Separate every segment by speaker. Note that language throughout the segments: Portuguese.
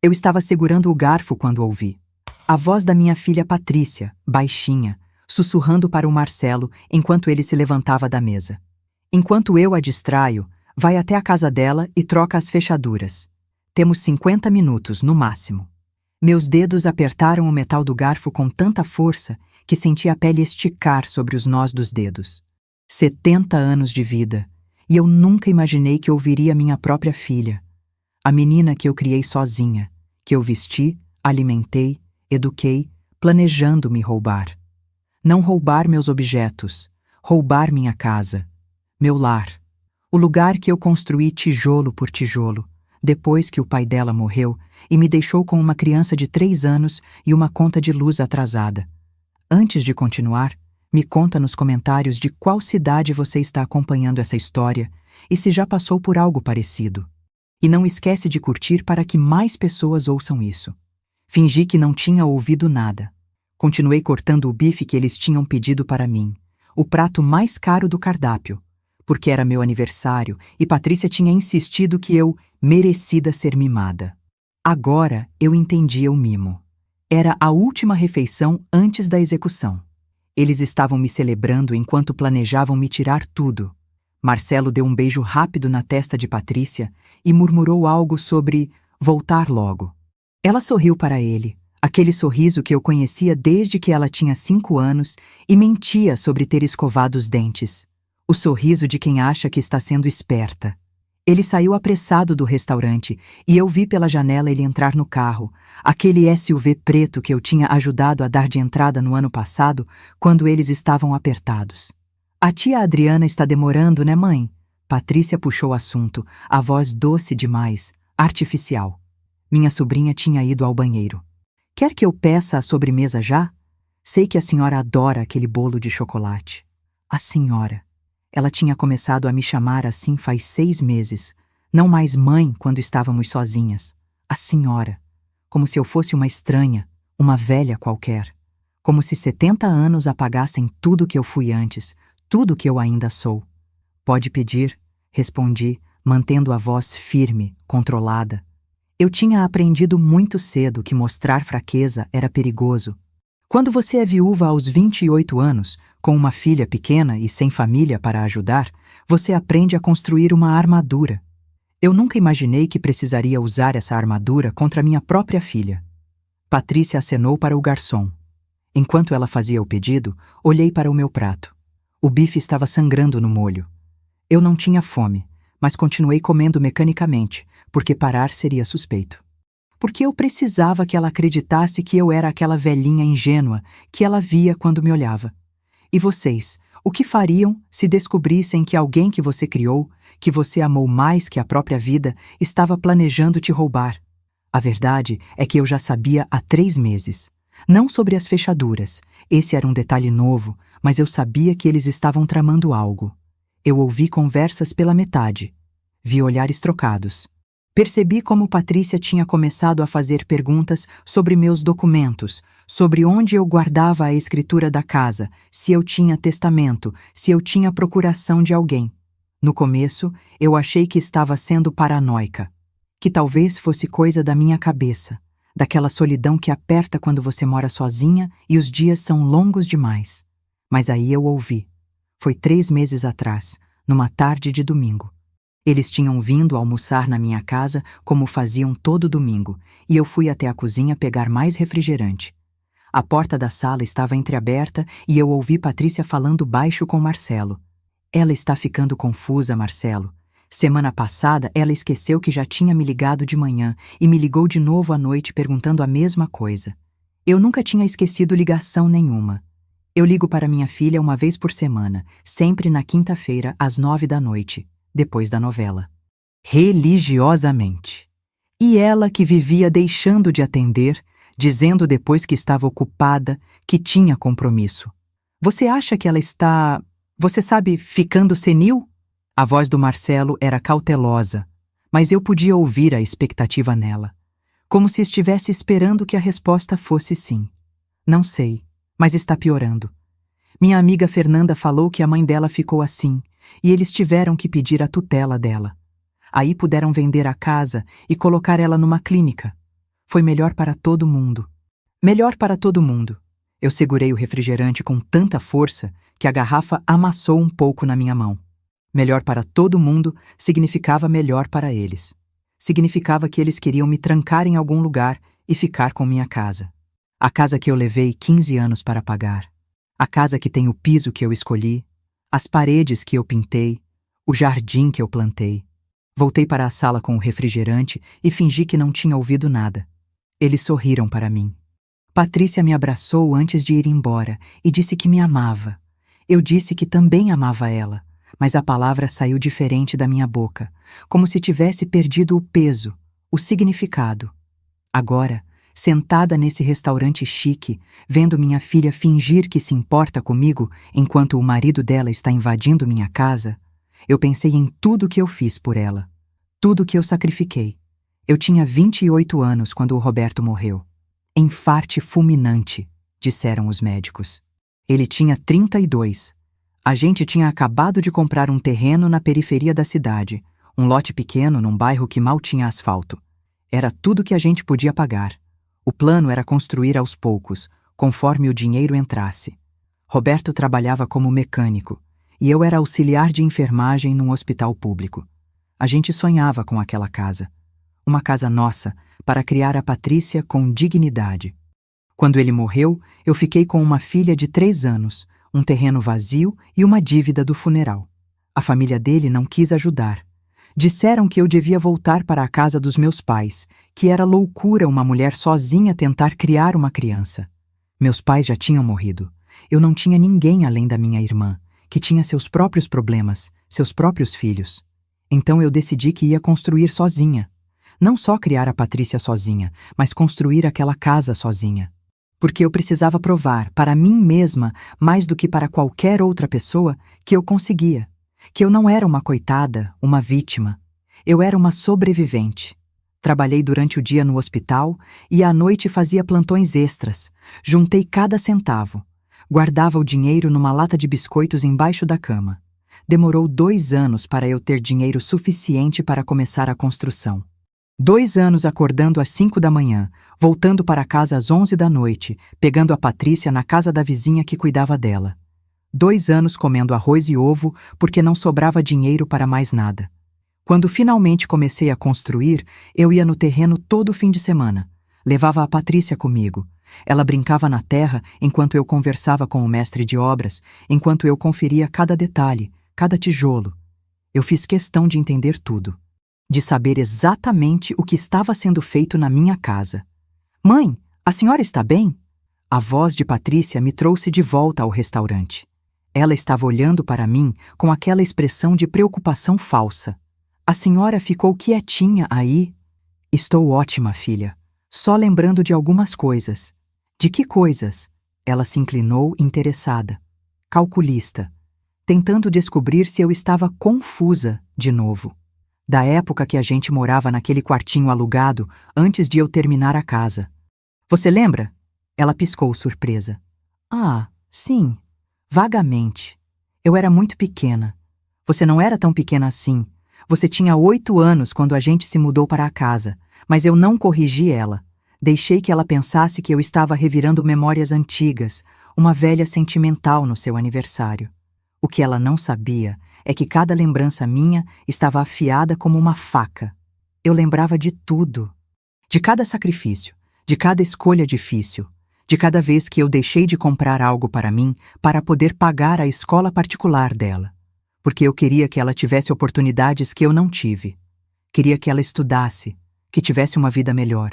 Speaker 1: Eu estava segurando o garfo quando ouvi. A voz da minha filha Patrícia, baixinha, sussurrando para o Marcelo enquanto ele se levantava da mesa. Enquanto eu a distraio, vai até a casa dela e troca as fechaduras. Temos 50 minutos, no máximo. Meus dedos apertaram o metal do garfo com tanta força que senti a pele esticar sobre os nós dos dedos. 70 anos de vida, e eu nunca imaginei que ouviria minha própria filha. A menina que eu criei sozinha, que eu vesti, alimentei, eduquei, planejando me roubar. Não roubar meus objetos, roubar minha casa, meu lar. O lugar que eu construí tijolo por tijolo, depois que o pai dela morreu e me deixou com uma criança de 3 anos e uma conta de luz atrasada. Antes de continuar, me conta nos comentários de qual cidade você está acompanhando essa história e se já passou por algo parecido. E não esquece de curtir para que mais pessoas ouçam isso. Fingi que não tinha ouvido nada. Continuei cortando o bife que eles tinham pedido para mim, o prato mais caro do cardápio, porque era meu aniversário e Patrícia tinha insistido que eu merecida ser mimada. Agora eu entendia o mimo. Era a última refeição antes da execução. Eles estavam me celebrando enquanto planejavam me tirar tudo. Marcelo deu um beijo rápido na testa de Patrícia e murmurou algo sobre voltar logo. Ela sorriu para ele, aquele sorriso que eu conhecia desde que ela tinha 5 anos e mentia sobre ter escovado os dentes. O sorriso de quem acha que está sendo esperta. Ele saiu apressado do restaurante e eu vi pela janela ele entrar no carro, aquele SUV preto que eu tinha ajudado a dar de entrada no ano passado, quando eles estavam apertados. A tia Adriana está demorando, né, mãe? Patrícia puxou o assunto, a voz doce demais, artificial. Minha sobrinha tinha ido ao banheiro. Quer que eu peça a sobremesa já? Sei que a senhora adora aquele bolo de chocolate. A senhora. Ela tinha começado a me chamar assim faz 6 meses, não mais mãe quando estávamos sozinhas. A senhora. Como se eu fosse uma estranha, uma velha qualquer. Como se 70 anos apagassem tudo que eu fui antes, tudo que eu ainda sou. Pode pedir, respondi, mantendo a voz firme, controlada. Eu tinha aprendido muito cedo que mostrar fraqueza era perigoso. Quando você é viúva aos 28 anos, com uma filha pequena e sem família para ajudar, você aprende a construir uma armadura. Eu nunca imaginei que precisaria usar essa armadura contra minha própria filha. Patrícia acenou para o garçom. Enquanto ela fazia o pedido, olhei para o meu prato. O bife estava sangrando no molho. Eu não tinha fome, mas continuei comendo mecanicamente, porque parar seria suspeito. Porque eu precisava que ela acreditasse que eu era aquela velhinha ingênua que ela via quando me olhava. E vocês, o que fariam se descobrissem que alguém que você criou, que você amou mais que a própria vida, estava planejando te roubar? A verdade é que eu já sabia há 3 meses. Não sobre as fechaduras, esse era um detalhe novo, mas eu sabia que eles estavam tramando algo. Eu ouvi conversas pela metade. Vi olhares trocados. Percebi como Patrícia tinha começado a fazer perguntas sobre meus documentos, sobre onde eu guardava a escritura da casa, se eu tinha testamento, se eu tinha procuração de alguém. No começo, eu achei que estava sendo paranoica, que talvez fosse coisa da minha cabeça, daquela solidão que aperta quando você mora sozinha e os dias são longos demais. Mas aí eu ouvi. Foi 3 meses atrás, numa tarde de domingo. Eles tinham vindo almoçar na minha casa como faziam todo domingo, e eu fui até a cozinha pegar mais refrigerante. A porta da sala estava entreaberta e eu ouvi Patrícia falando baixo com Marcelo. Ela está ficando confusa, Marcelo. Semana passada ela esqueceu que já tinha me ligado de manhã e me ligou de novo à noite perguntando a mesma coisa. Eu nunca tinha esquecido ligação nenhuma. Eu ligo para minha filha uma vez por semana, sempre na quinta-feira às 9 da noite. Depois da novela. Religiosamente. E ela que vivia deixando de atender, dizendo depois que estava ocupada, que tinha compromisso. Você acha que ela está, você sabe, ficando senil? A voz do Marcelo era cautelosa, mas eu podia ouvir a expectativa nela, como se estivesse esperando que a resposta fosse sim. Não sei, mas está piorando. Minha amiga Fernanda falou que a mãe dela ficou assim, e eles tiveram que pedir a tutela dela. Aí puderam vender a casa e colocar ela numa clínica. Foi melhor para todo mundo. Melhor para todo mundo. Eu segurei o refrigerante com tanta força que a garrafa amassou um pouco na minha mão. Melhor para todo mundo significava melhor para eles. Significava que eles queriam me trancar em algum lugar e ficar com minha casa. A casa que eu levei 15 anos para pagar. A casa que tem o piso que eu escolhi, as paredes que eu pintei, o jardim que eu plantei. Voltei para a sala com o refrigerante e fingi que não tinha ouvido nada. Eles sorriram para mim. Patrícia me abraçou antes de ir embora e disse que me amava. Eu disse que também amava ela, mas a palavra saiu diferente da minha boca, como se tivesse perdido o peso, o significado. Agora, sentada nesse restaurante chique, vendo minha filha fingir que se importa comigo enquanto o marido dela está invadindo minha casa, eu pensei em tudo que eu fiz por ela, tudo que eu sacrifiquei. Eu tinha 28 anos quando o Roberto morreu. Enfarte fulminante, disseram os médicos. Ele tinha 32. A gente tinha acabado de comprar um terreno na periferia da cidade, um lote pequeno num bairro que mal tinha asfalto. Era tudo que a gente podia pagar. O plano era construir aos poucos, conforme o dinheiro entrasse. Roberto trabalhava como mecânico e eu era auxiliar de enfermagem num hospital público. A gente sonhava com aquela casa. Uma casa nossa, para criar a Patrícia com dignidade. Quando ele morreu, eu fiquei com uma filha de 3 anos, um terreno vazio e uma dívida do funeral. A família dele não quis ajudar. Disseram que eu devia voltar para a casa dos meus pais, que era loucura uma mulher sozinha tentar criar uma criança. Meus pais já tinham morrido. Eu não tinha ninguém além da minha irmã, que tinha seus próprios problemas, seus próprios filhos. Então eu decidi que ia construir sozinha. Não só criar a Patrícia sozinha, mas construir aquela casa sozinha. Porque eu precisava provar, para mim mesma, mais do que para qualquer outra pessoa, que eu conseguia. Que eu não era uma coitada, uma vítima. Eu era uma sobrevivente. Trabalhei durante o dia no hospital e à noite fazia plantões extras. Juntei cada centavo. Guardava o dinheiro numa lata de biscoitos embaixo da cama. Demorou 2 anos para eu ter dinheiro suficiente para começar a construção. 2 anos acordando às 5 da manhã, voltando para casa às 11 da noite, pegando a Patrícia na casa da vizinha que cuidava dela. 2 anos comendo arroz e ovo porque não sobrava dinheiro para mais nada. Quando finalmente comecei a construir, eu ia no terreno todo fim de semana. Levava a Patrícia comigo. Ela brincava na terra enquanto eu conversava com o mestre de obras, enquanto eu conferia cada detalhe, cada tijolo. Eu fiz questão de entender tudo. De saber exatamente o que estava sendo feito na minha casa. Mãe, a senhora está bem? A voz de Patrícia me trouxe de volta ao restaurante. Ela estava olhando para mim com aquela expressão de preocupação falsa. A senhora ficou quietinha aí? Estou ótima, filha. Só lembrando de algumas coisas. De que coisas? Ela se inclinou interessada. Calculista. Tentando descobrir se eu estava confusa de novo. Da época que a gente morava naquele quartinho alugado antes de eu terminar a casa. Você lembra? Ela piscou surpresa. Ah, sim, vagamente. Eu era muito pequena. Você não era tão pequena assim. Você tinha 8 anos quando a gente se mudou para a casa, mas eu não corrigi ela. Deixei que ela pensasse que eu estava revirando memórias antigas, uma velha sentimental no seu aniversário. O que ela não sabia é que cada lembrança minha estava afiada como uma faca. Eu lembrava de tudo. De cada sacrifício, de cada escolha difícil, de cada vez que eu deixei de comprar algo para mim para poder pagar a escola particular dela. Porque eu queria que ela tivesse oportunidades que eu não tive. Queria que ela estudasse, que tivesse uma vida melhor.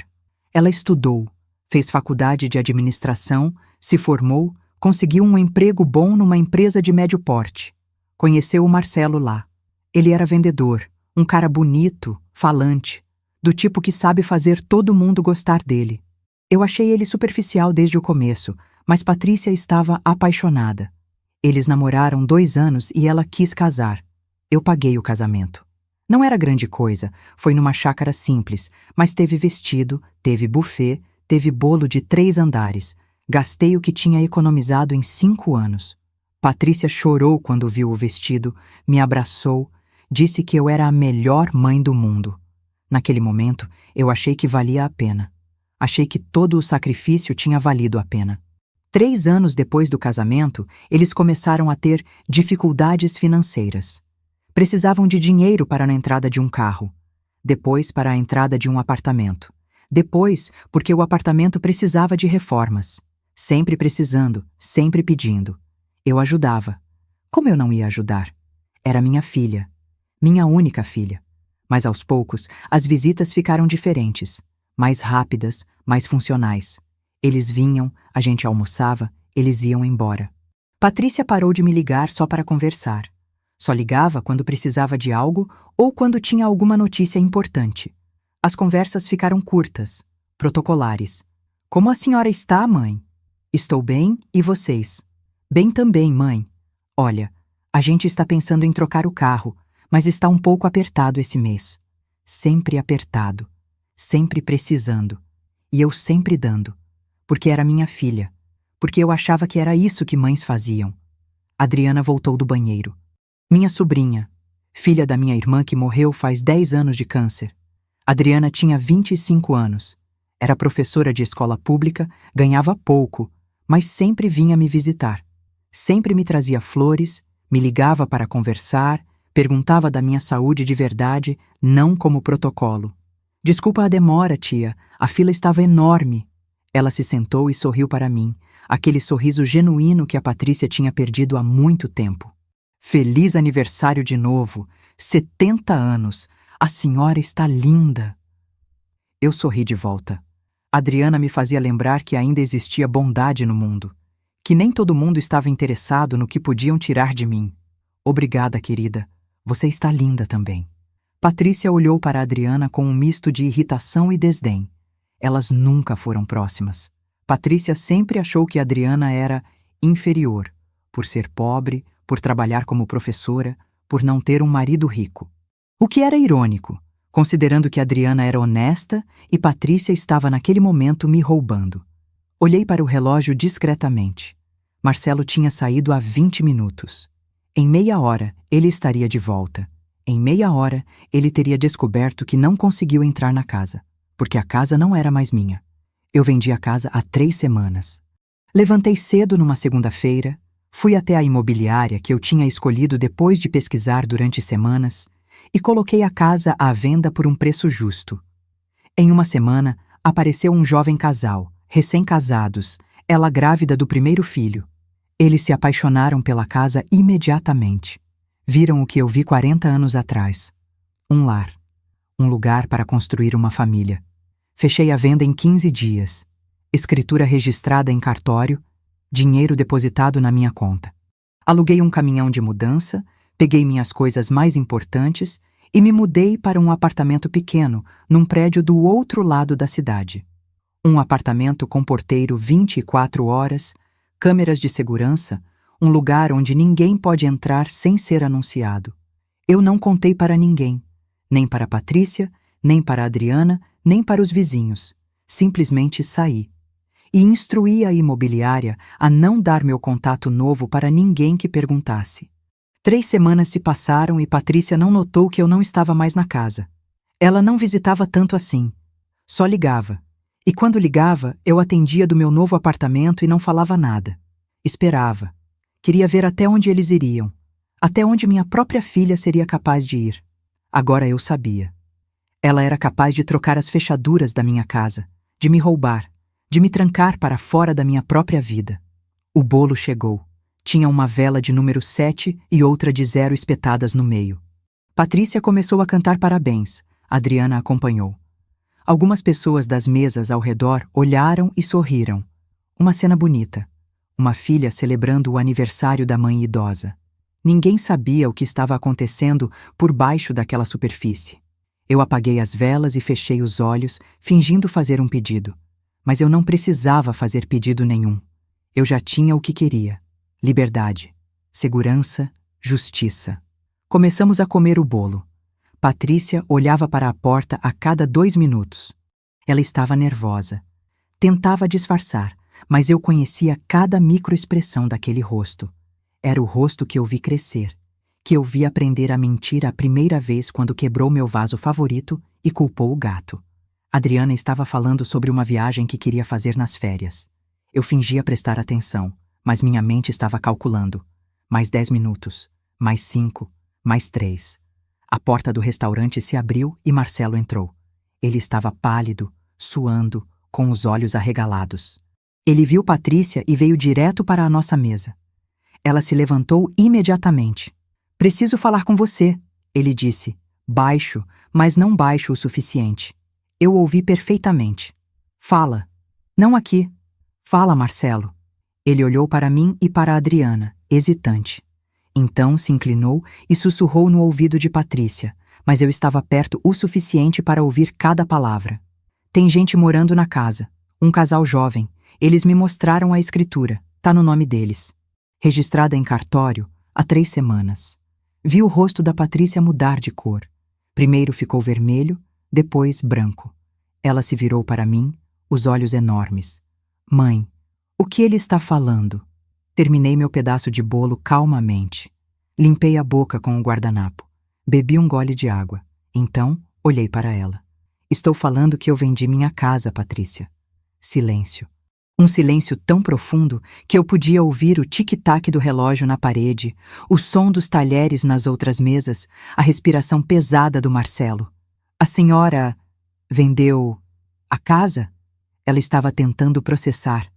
Speaker 1: Ela estudou, fez faculdade de administração, se formou, conseguiu um emprego bom numa empresa de médio porte. Conheceu o Marcelo lá. Ele era vendedor, um cara bonito, falante, do tipo que sabe fazer todo mundo gostar dele. Eu achei ele superficial desde o começo, mas Patrícia estava apaixonada. Eles namoraram 2 anos e ela quis casar. Eu paguei o casamento. Não era grande coisa, foi numa chácara simples, mas teve vestido, teve buffet, teve bolo de 3 andares. Gastei o que tinha economizado em 5 anos. Patrícia chorou quando viu o vestido, me abraçou, disse que eu era a melhor mãe do mundo. Naquele momento, eu achei que valia a pena. Achei que todo o sacrifício tinha valido a pena. 3 anos depois do casamento, eles começaram a ter dificuldades financeiras. Precisavam de dinheiro para a entrada de um carro. Depois, para a entrada de um apartamento. Depois, porque o apartamento precisava de reformas. Sempre precisando, sempre pedindo. Eu ajudava. Como eu não ia ajudar? Era minha filha. Minha única filha. Mas aos poucos, as visitas ficaram diferentes. Mais rápidas, mais funcionais. Eles vinham, a gente almoçava, eles iam embora. Patrícia parou de me ligar só para conversar. Só ligava quando precisava de algo ou quando tinha alguma notícia importante. As conversas ficaram curtas, protocolares. Como a senhora está, mãe? Estou bem, e vocês? Bem também, mãe. Olha, a gente está pensando em trocar o carro, mas está um pouco apertado esse mês. Sempre apertado. Sempre precisando. E eu sempre dando. Porque era minha filha. Porque eu achava que era isso que mães faziam. Adriana voltou do banheiro. Minha sobrinha, filha da minha irmã que morreu faz 10 anos de câncer. Adriana tinha 25 anos. Era professora de escola pública, ganhava pouco, mas sempre vinha me visitar. Sempre me trazia flores, me ligava para conversar, perguntava da minha saúde de verdade, não como protocolo. Desculpa a demora, tia, a fila estava enorme. Ela se sentou e sorriu para mim, aquele sorriso genuíno que a Patrícia tinha perdido há muito tempo. Feliz aniversário de novo, 70 anos, a senhora está linda. Eu sorri de volta. Adriana me fazia lembrar que ainda existia bondade no mundo, que nem todo mundo estava interessado no que podiam tirar de mim. Obrigada, querida, você está linda também. Patrícia olhou para Adriana com um misto de irritação e desdém. Elas nunca foram próximas. Patrícia sempre achou que Adriana era inferior, por ser pobre, por trabalhar como professora, por não ter um marido rico. O que era irônico, considerando que Adriana era honesta e Patrícia estava naquele momento me roubando. Olhei para o relógio discretamente. Marcelo tinha saído há 20 minutos. Em meia hora, ele estaria de volta. Em meia hora, ele teria descoberto que não conseguiu entrar na casa, porque a casa não era mais minha. Eu vendi a casa há 3 semanas. Levantei cedo numa segunda-feira, fui até a imobiliária que eu tinha escolhido depois de pesquisar durante semanas e coloquei a casa à venda por um preço justo. Em uma semana, apareceu um jovem casal, recém-casados, ela grávida do primeiro filho. Eles se apaixonaram pela casa imediatamente. Viram o que eu vi 40 anos atrás. Um lar. Um lugar para construir uma família. Fechei a venda em 15 dias. Escritura registrada em cartório, dinheiro depositado na minha conta. Aluguei um caminhão de mudança, peguei minhas coisas mais importantes e me mudei para um apartamento pequeno, num prédio do outro lado da cidade. Um apartamento com porteiro 24 horas, câmeras de segurança, um lugar onde ninguém pode entrar sem ser anunciado. Eu não contei para ninguém, nem para Patrícia, nem para Adriana, nem para os vizinhos. Simplesmente saí. E instruí a imobiliária a não dar meu contato novo para ninguém que perguntasse. 3 semanas se passaram e Patrícia não notou que eu não estava mais na casa. Ela não visitava tanto assim. Só ligava. E quando ligava, eu atendia do meu novo apartamento e não falava nada. Esperava. Queria ver até onde eles iriam. Até onde minha própria filha seria capaz de ir. Agora eu sabia. Ela era capaz de trocar as fechaduras da minha casa, de me roubar, de me trancar para fora da minha própria vida. O bolo chegou. Tinha uma vela de número 7 e outra de 0 espetadas no meio. Patrícia começou a cantar parabéns. Adriana acompanhou. Algumas pessoas das mesas ao redor olharam e sorriram. Uma cena bonita. Uma filha celebrando o aniversário da mãe idosa. Ninguém sabia o que estava acontecendo por baixo daquela superfície. Eu apaguei as velas e fechei os olhos, fingindo fazer um pedido. Mas eu não precisava fazer pedido nenhum. Eu já tinha o que queria. Liberdade, segurança, justiça. Começamos a comer o bolo. Patrícia olhava para a porta a cada 2 minutos. Ela estava nervosa. Tentava disfarçar, mas eu conhecia cada microexpressão daquele rosto. Era o rosto que eu vi crescer, que eu vi aprender a mentir a primeira vez quando quebrou meu vaso favorito e culpou o gato. Adriana estava falando sobre uma viagem que queria fazer nas férias. Eu fingia prestar atenção, mas minha mente estava calculando. Mais 10 minutos, mais 5, mais 3. A porta do restaurante se abriu e Marcelo entrou. Ele estava pálido, suando, com os olhos arregalados. Ele viu Patrícia e veio direto para a nossa mesa. Ela se levantou imediatamente. "Preciso falar com você", ele disse, baixo, mas não baixo o suficiente. Eu ouvi perfeitamente. "Fala." "Não aqui." "Fala, Marcelo." Ele olhou para mim e para a Adriana, hesitante. Então se inclinou e sussurrou no ouvido de Patrícia, mas eu estava perto o suficiente para ouvir cada palavra. "Tem gente morando na casa. Um casal jovem. Eles me mostraram a escritura. Tá no nome deles. Registrada em cartório há 3 semanas. Vi o rosto da Patrícia mudar de cor. Primeiro ficou vermelho, depois branco. Ela se virou para mim, os olhos enormes. "Mãe, o que ele está falando?" Terminei meu pedaço de bolo calmamente. Limpei a boca com o guardanapo. Bebi um gole de água. Então, olhei para ela. "Estou falando que eu vendi minha casa, Patrícia." Silêncio. Um silêncio tão profundo que eu podia ouvir o tic-tac do relógio na parede, o som dos talheres nas outras mesas, a respiração pesada do Marcelo. "A senhora vendeu a casa?" Ela estava tentando processar,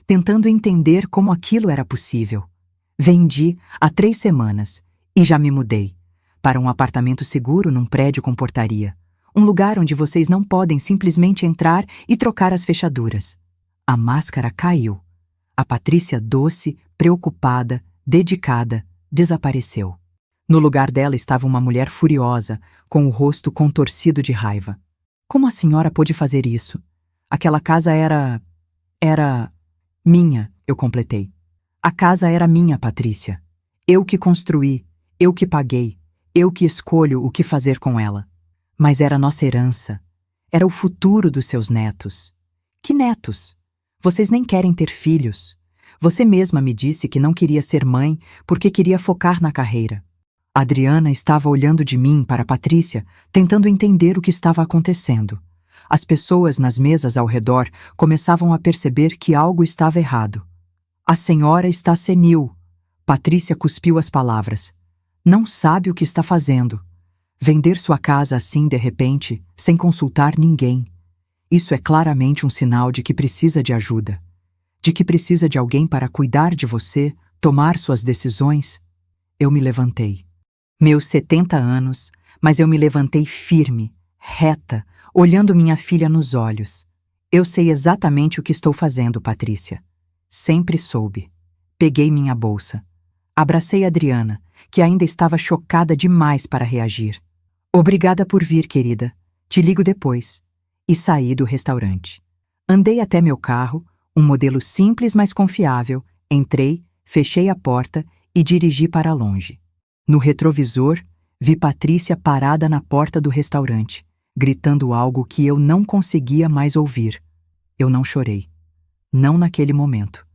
Speaker 1: tentando entender como aquilo era possível. "Vendi há 3 semanas e já me mudei para um apartamento seguro num prédio com portaria. Um lugar onde vocês não podem simplesmente entrar e trocar as fechaduras." A máscara caiu. A Patrícia doce, preocupada, dedicada, desapareceu. No lugar dela estava uma mulher furiosa, com o rosto contorcido de raiva. "Como a senhora pôde fazer isso? Aquela casa era minha", eu completei. "A casa era minha, Patrícia. Eu que construí, eu que paguei, eu que escolho o que fazer com ela. Mas era nossa herança. Era o futuro dos seus netos." "Que netos? Vocês nem querem ter filhos. Você mesma me disse que não queria ser mãe porque queria focar na carreira." Adriana estava olhando de mim para Patrícia, tentando entender o que estava acontecendo. As pessoas nas mesas ao redor começavam a perceber que algo estava errado. "A senhora está senil." Patrícia cuspiu as palavras. "Não sabe o que está fazendo. Vender sua casa assim de repente, sem consultar ninguém. Isso é claramente um sinal de que precisa de ajuda. De que precisa de alguém para cuidar de você, tomar suas decisões." Eu me levantei. Meus 70 anos, mas eu me levantei firme, reta, olhando minha filha nos olhos. "Eu sei exatamente o que estou fazendo, Patrícia. Sempre soube." Peguei minha bolsa. Abracei Adriana, que ainda estava chocada demais para reagir. "Obrigada por vir, querida. Te ligo depois." E saí do restaurante. Andei até meu carro, um modelo simples mas confiável, entrei, fechei a porta e dirigi para longe. No retrovisor, vi Patrícia parada na porta do restaurante, gritando algo que eu não conseguia mais ouvir. Eu não chorei. Não naquele momento.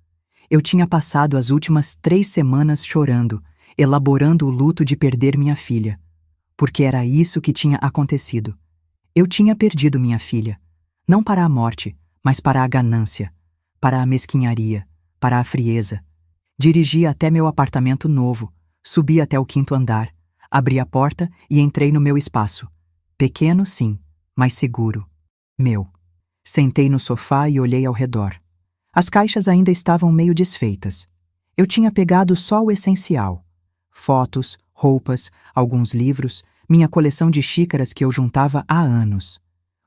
Speaker 1: Eu tinha passado as últimas 3 semanas chorando, elaborando o luto de perder minha filha. Porque era isso que tinha acontecido. Eu tinha perdido minha filha, não para a morte, mas para a ganância, para a mesquinharia, para a frieza. Dirigi até meu apartamento novo, subi até o 5º andar, abri a porta e entrei no meu espaço. Pequeno, sim, mas seguro. Meu. Sentei no sofá e olhei ao redor. As caixas ainda estavam meio desfeitas. Eu tinha pegado só o essencial. Fotos, roupas, alguns livros, minha coleção de xícaras que eu juntava há anos.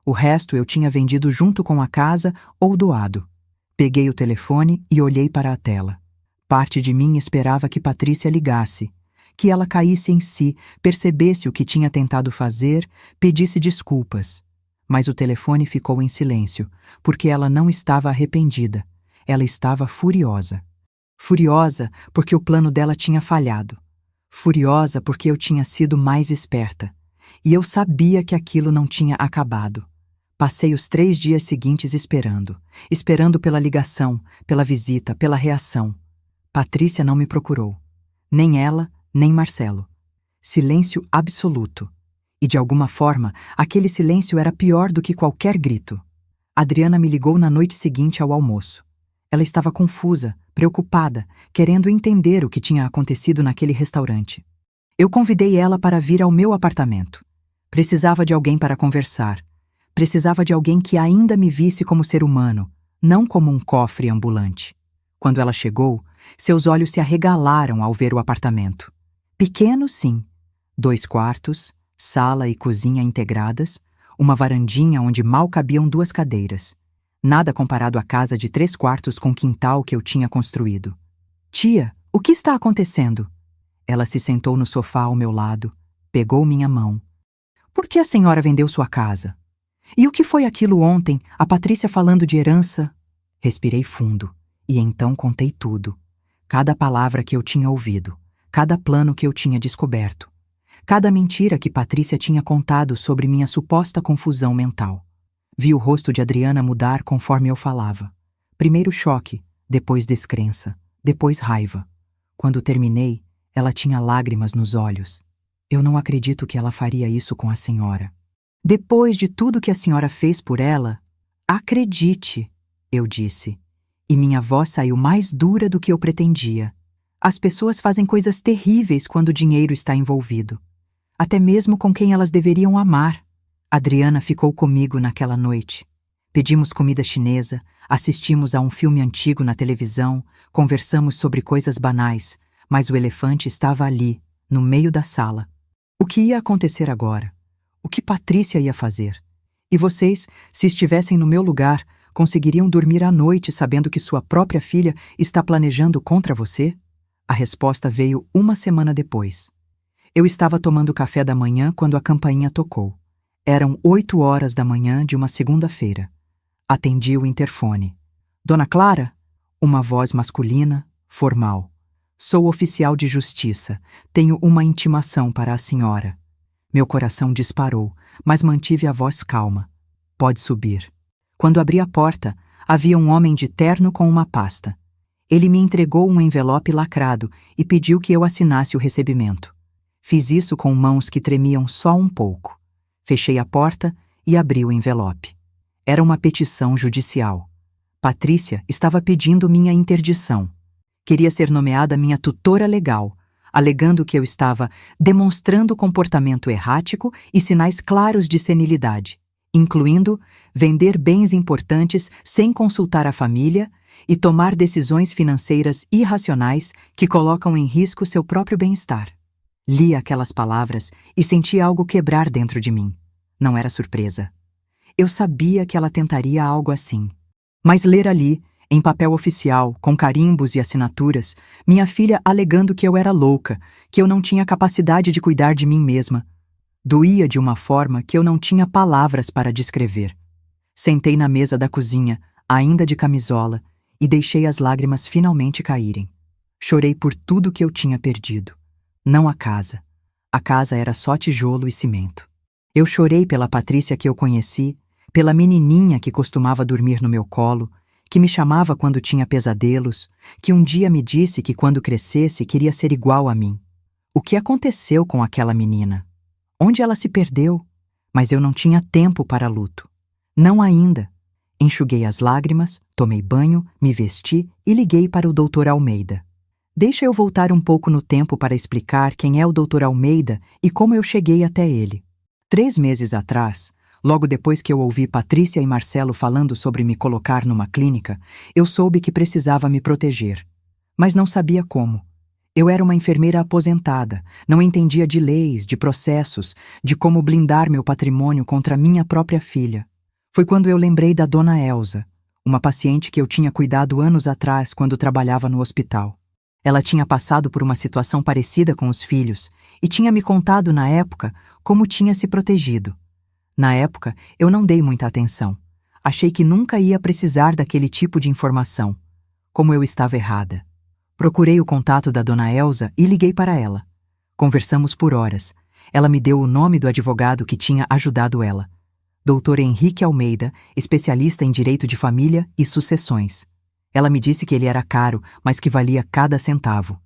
Speaker 1: O resto eu tinha vendido junto com a casa ou doado. Peguei o telefone e olhei para a tela. Parte de mim esperava que Patrícia ligasse, que ela caísse em si, percebesse o que tinha tentado fazer, pedisse desculpas. Mas o telefone ficou em silêncio, porque ela não estava arrependida. Ela estava furiosa. Furiosa porque o plano dela tinha falhado. Furiosa porque eu tinha sido mais esperta. E eu sabia que aquilo não tinha acabado. Passei os 3 dias seguintes esperando pela ligação, pela visita, pela reação. Patrícia não me procurou. Nem ela, nem Marcelo. Silêncio absoluto. E de alguma forma, aquele silêncio era pior do que qualquer grito. Adriana me ligou na noite seguinte ao almoço. Ela estava confusa, preocupada, querendo entender o que tinha acontecido naquele restaurante. Eu convidei ela para vir ao meu apartamento. Precisava de alguém para conversar. Precisava de alguém que ainda me visse como ser humano, não como um cofre ambulante. Quando ela chegou, seus olhos se arregalaram ao ver o apartamento. Pequeno, sim. 2 quartos, sala e cozinha integradas, uma varandinha onde mal cabiam 2 cadeiras. Nada comparado à casa de 3 quartos com quintal que eu tinha construído. Tia, o que está acontecendo? Ela se sentou no sofá ao meu lado, pegou minha mão. Por que a senhora vendeu sua casa? E o que foi aquilo ontem, a Patrícia falando de herança? Respirei fundo, e então contei tudo. Cada palavra que eu tinha ouvido, cada plano que eu tinha descoberto, cada mentira que Patrícia tinha contado sobre minha suposta confusão mental. Vi o rosto de Adriana mudar conforme eu falava. Primeiro choque, depois descrença, depois raiva. Quando terminei, ela tinha lágrimas nos olhos. Eu não acredito que ela faria isso com a senhora. Depois de tudo que a senhora fez por ela, acredite, eu disse. E minha voz saiu mais dura do que eu pretendia. As pessoas fazem coisas terríveis quando o dinheiro está envolvido. Até mesmo com quem elas deveriam amar. Adriana ficou comigo naquela noite. Pedimos comida chinesa, assistimos a um filme antigo na televisão, conversamos sobre coisas banais, mas o elefante estava ali, no meio da sala. O que ia acontecer agora? O que Patrícia ia fazer? E vocês, se estivessem no meu lugar, conseguiriam dormir à noite sabendo que sua própria filha está planejando contra você? A resposta veio 1 semana depois. Eu estava tomando café da manhã quando a campainha tocou. Eram 8 horas da manhã de uma segunda-feira. Atendi o interfone. Dona Clara? Uma voz masculina, formal. Sou oficial de justiça. Tenho uma intimação para a senhora. Meu coração disparou, mas mantive a voz calma. Pode subir. Quando abri a porta, havia um homem de terno com uma pasta. Ele me entregou um envelope lacrado e pediu que eu assinasse o recebimento. Fiz isso com mãos que tremiam só um pouco. Fechei a porta e abri o envelope. Era uma petição judicial. Patrícia estava pedindo minha interdição. Queria ser nomeada minha tutora legal, alegando que eu estava demonstrando comportamento errático e sinais claros de senilidade, incluindo vender bens importantes sem consultar a família e tomar decisões financeiras irracionais que colocam em risco seu próprio bem-estar. Li aquelas palavras e senti algo quebrar dentro de mim. Não era surpresa. Eu sabia que ela tentaria algo assim. Mas ler ali, em papel oficial, com carimbos e assinaturas, minha filha alegando que eu era louca, que eu não tinha capacidade de cuidar de mim mesma, doía de uma forma que eu não tinha palavras para descrever. Sentei na mesa da cozinha, ainda de camisola, e deixei as lágrimas finalmente caírem. Chorei por tudo que eu tinha perdido. Não a casa. A casa era só tijolo e cimento. Eu chorei pela Patrícia que eu conheci, pela menininha que costumava dormir no meu colo, que me chamava quando tinha pesadelos, que um dia me disse que quando crescesse queria ser igual a mim. O que aconteceu com aquela menina? Onde ela se perdeu? Mas eu não tinha tempo para luto. Não ainda. Enxuguei as lágrimas, tomei banho, me vesti e liguei para o Dr. Almeida. Deixa eu voltar um pouco no tempo para explicar quem é o Dr. Almeida e como eu cheguei até ele. 3 meses atrás, logo depois que eu ouvi Patrícia e Marcelo falando sobre me colocar numa clínica, eu soube que precisava me proteger. Mas não sabia como. Eu era uma enfermeira aposentada, não entendia de leis, de processos, de como blindar meu patrimônio contra minha própria filha. Foi quando eu lembrei da Dona Elza, uma paciente que eu tinha cuidado anos atrás quando trabalhava no hospital. Ela tinha passado por uma situação parecida com os filhos e tinha me contado na época como tinha se protegido. Na época, eu não dei muita atenção. Achei que nunca ia precisar daquele tipo de informação. Como eu estava errada. Procurei o contato da Dona Elza e liguei para ela. Conversamos por horas. Ela me deu o nome do advogado que tinha ajudado ela. Dr. Henrique Almeida, especialista em direito de família e sucessões. Ela me disse que ele era caro, mas que valia cada centavo.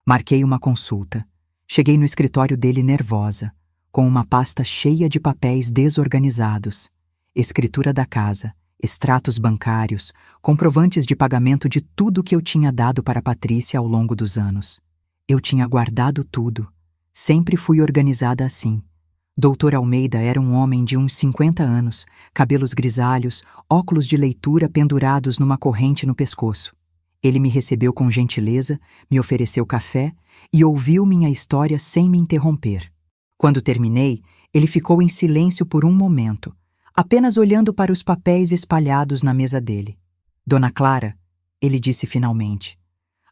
Speaker 1: Marquei uma consulta. Cheguei no escritório dele nervosa. com uma pasta cheia de papéis desorganizados, escritura da casa, extratos bancários, comprovantes de pagamento de tudo que eu tinha dado para Patrícia ao longo dos anos. Eu tinha guardado tudo. Sempre fui organizada assim. Doutor Almeida era um homem de uns 50 anos, cabelos grisalhos, óculos de leitura pendurados numa corrente no pescoço. Ele me recebeu com gentileza, me ofereceu café e ouviu minha história sem me interromper. Quando terminei, ele ficou em silêncio por um momento, apenas olhando para os papéis espalhados na mesa dele. Dona Clara, ele disse finalmente,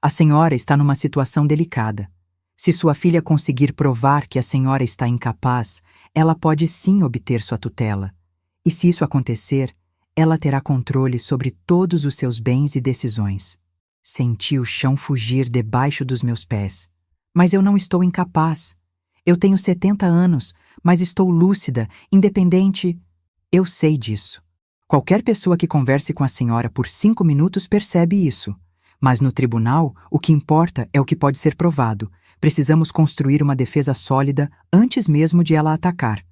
Speaker 1: a senhora está numa situação delicada. Se sua filha conseguir provar que a senhora está incapaz, ela pode sim obter sua tutela. E se isso acontecer, ela terá controle sobre todos os seus bens e decisões. Senti o chão fugir debaixo dos meus pés. Mas eu não estou incapaz. Eu tenho 70 anos, mas estou lúcida, independente. Eu sei disso. Qualquer pessoa que converse com a senhora por 5 minutos percebe isso. Mas no tribunal, o que importa é o que pode ser provado. Precisamos construir uma defesa sólida antes mesmo de ela atacar.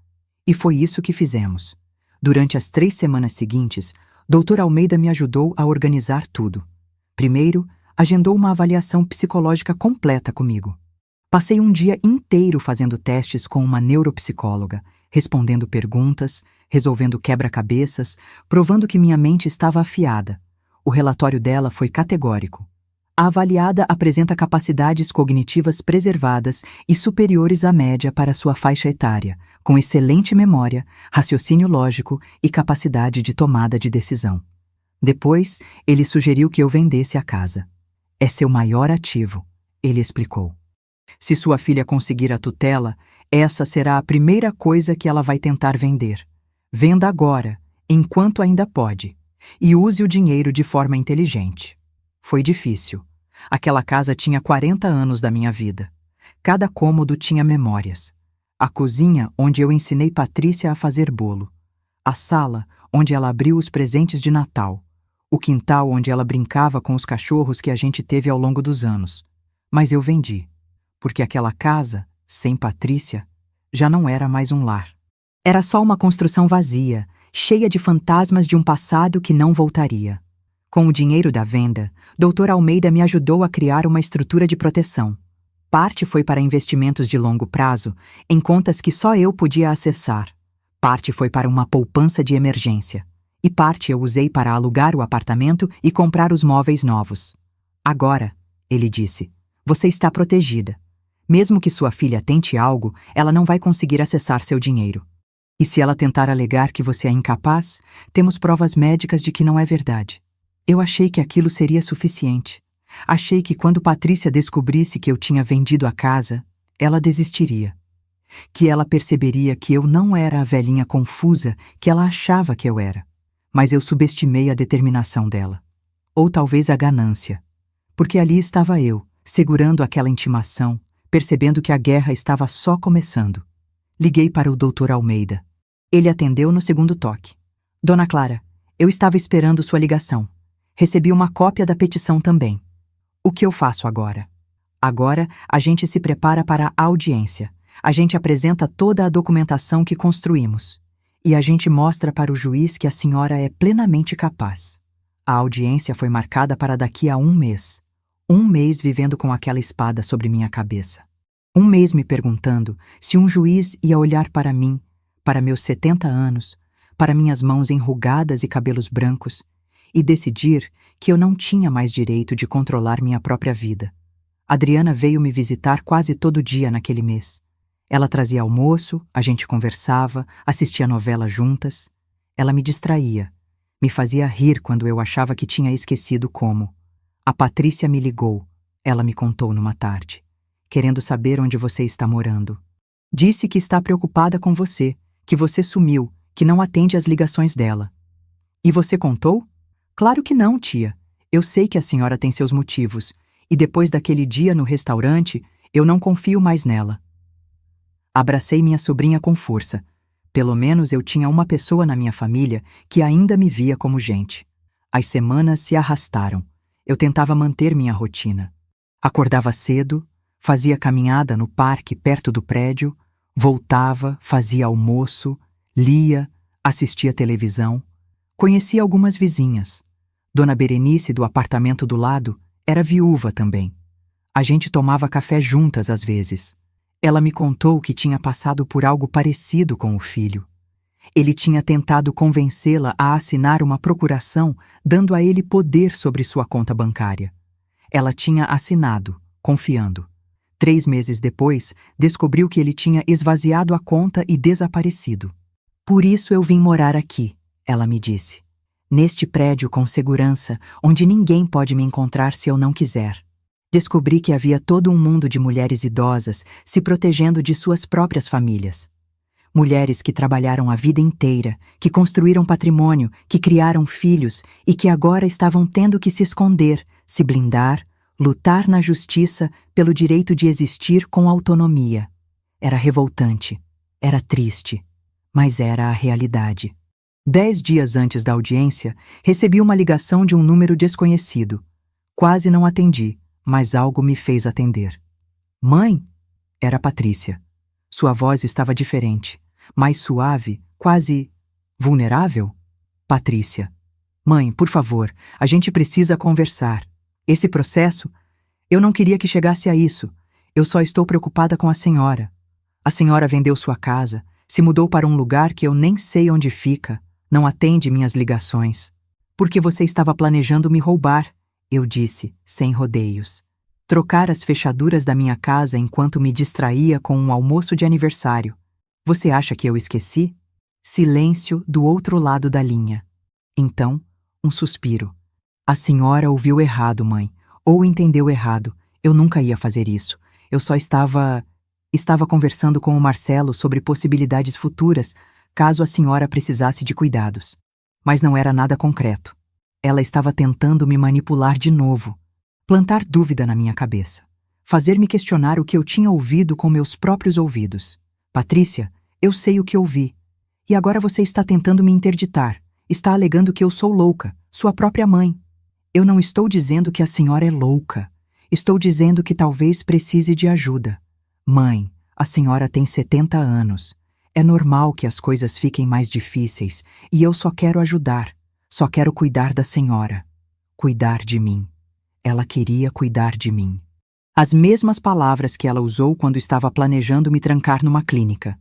Speaker 1: E foi isso que fizemos. Durante as 3 semanas seguintes, Dr. Almeida me ajudou a organizar tudo. Primeiro, agendou uma avaliação psicológica completa comigo. Passei um dia inteiro fazendo testes com uma neuropsicóloga, respondendo perguntas, resolvendo quebra-cabeças, provando que minha mente estava afiada. O relatório dela foi categórico. A avaliada apresenta capacidades cognitivas preservadas e superiores à média para sua faixa etária, com excelente memória, raciocínio lógico e capacidade de tomada de decisão. Depois, ele sugeriu que eu vendesse a casa. É seu maior ativo, ele explicou. Se sua filha conseguir a tutela, essa será a primeira coisa que ela vai tentar vender. Venda agora, enquanto ainda pode, e use o dinheiro de forma inteligente. Foi difícil. Aquela casa tinha 40 anos da minha vida. Cada cômodo tinha memórias. A cozinha, onde eu ensinei Patrícia a fazer bolo. A sala, onde ela abriu os presentes de Natal. O quintal onde ela brincava com os cachorros que a gente teve ao longo dos anos. Mas eu vendi, porque aquela casa, sem Patrícia, já não era mais um lar. Era só uma construção vazia, cheia de fantasmas de um passado que não voltaria. Com o dinheiro da venda, Dr. Almeida me ajudou a criar uma estrutura de proteção. Parte foi para investimentos de longo prazo, em contas que só eu podia acessar. Parte foi para uma poupança de emergência. E parte eu usei para alugar o apartamento e comprar os móveis novos. Agora, ele disse, você está protegida. Mesmo que sua filha tente algo, ela não vai conseguir acessar seu dinheiro. E se ela tentar alegar que você é incapaz, temos provas médicas de que não é verdade. Eu achei que aquilo seria suficiente. Achei que quando Patrícia descobrisse que eu tinha vendido a casa, ela desistiria. Que ela perceberia que eu não era a velhinha confusa que ela achava que eu era. Mas eu subestimei a determinação dela. Ou talvez a ganância. Porque ali estava eu, segurando aquela intimação, percebendo que a guerra estava só começando. Liguei para o Dr. Almeida. Ele atendeu no segundo toque. Dona Clara, eu estava esperando sua ligação. Recebi uma cópia da petição também. O que eu faço agora? Agora, a gente se prepara para a audiência. A gente apresenta toda a documentação que construímos. E a gente mostra para o juiz que a senhora é plenamente capaz. A audiência foi marcada para daqui a 1 mês. 1 mês vivendo com aquela espada sobre minha cabeça. 1 mês me perguntando se um juiz ia olhar para mim, para meus 70 anos, para minhas mãos enrugadas e cabelos brancos, e decidir que eu não tinha mais direito de controlar minha própria vida. Adriana veio me visitar quase todo dia naquele mês. Ela trazia almoço, a gente conversava, assistia novela juntas. Ela me distraía, me fazia rir quando eu achava que tinha esquecido como. A Patrícia me ligou, ela me contou numa tarde, querendo saber onde você está morando. Disse que está preocupada com você, que você sumiu, que não atende às ligações dela. E você contou? Claro que não, tia. Eu sei que a senhora tem seus motivos, e depois daquele dia no restaurante, eu não confio mais nela. Abracei minha sobrinha com força. Pelo menos eu tinha uma pessoa na minha família que ainda me via como gente. As semanas se arrastaram. Eu tentava manter minha rotina. Acordava cedo, fazia caminhada no parque perto do prédio, Voltava, fazia almoço, lia, assistia televisão. Conhecia algumas vizinhas. Dona Berenice, do apartamento do lado, era viúva também. A gente tomava café juntas às vezes. Ela me contou que tinha passado por algo parecido com o filho. Ele tinha tentado convencê-la a assinar uma procuração, dando a ele poder sobre sua conta bancária. Ela tinha assinado, confiando. 3 meses depois, descobriu que ele tinha esvaziado a conta e desaparecido. Por isso eu vim morar aqui, ela me disse. Neste prédio com segurança, onde ninguém pode me encontrar se eu não quiser. Descobri que havia todo um mundo de mulheres idosas se protegendo de suas próprias famílias. Mulheres que trabalharam a vida inteira, que construíram patrimônio, que criaram filhos e que agora estavam tendo que se esconder, se blindar, lutar na justiça pelo direito de existir com autonomia. Era revoltante, era triste, mas era a realidade. 10 dias antes da audiência, recebi uma ligação de um número desconhecido. Quase não atendi, mas algo me fez atender. Mãe? Era Patrícia. Sua voz estava diferente, mais suave, quase vulnerável. Patrícia. Mãe, por favor, a gente precisa conversar. Esse processo, eu não queria que chegasse a isso. Eu só estou preocupada com a senhora. A senhora vendeu sua casa, se mudou para um lugar que eu nem sei onde fica, não atende minhas ligações. Porque você estava planejando me roubar, eu disse, sem rodeios. Trocar as fechaduras da minha casa enquanto me distraía com um almoço de aniversário. Você acha que eu esqueci? Silêncio do outro lado da linha. Então, um suspiro. A senhora ouviu errado, mãe, ou entendeu errado. Eu nunca ia fazer isso. Eu só estava conversando com o Marcelo sobre possibilidades futuras, caso a senhora precisasse de cuidados. Mas não era nada concreto. Ela estava tentando me manipular de novo, plantar dúvida na minha cabeça, fazer-me questionar o que eu tinha ouvido com meus próprios ouvidos. Patrícia, eu sei o que ouvi. E agora você está tentando me interditar. Está alegando que eu sou louca, sua própria mãe. Eu não estou dizendo que a senhora é louca. Estou dizendo que talvez precise de ajuda. Mãe, a senhora tem 70 anos. É normal que as coisas fiquem mais difíceis e eu só quero ajudar. Só quero cuidar da senhora. Cuidar de mim. Ela queria cuidar de mim. As mesmas palavras que ela usou quando estava planejando me trancar numa clínica.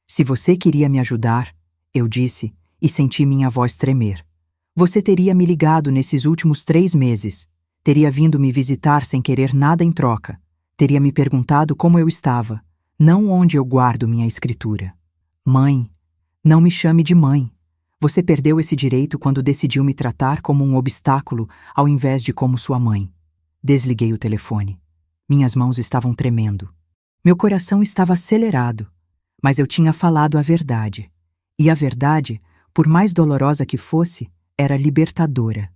Speaker 1: Se você queria me ajudar, eu disse, e senti minha voz tremer. Você teria me ligado nesses últimos 3 meses. Teria vindo me visitar sem querer nada em troca. Teria me perguntado como eu estava, não onde eu guardo minha escritura. Mãe, não me chame de mãe. Você perdeu esse direito quando decidiu me tratar como um obstáculo ao invés de como sua mãe. Desliguei o telefone. Minhas mãos estavam tremendo. Meu coração estava acelerado, mas eu tinha falado a verdade. E a verdade, por mais dolorosa que fosse, era libertadora.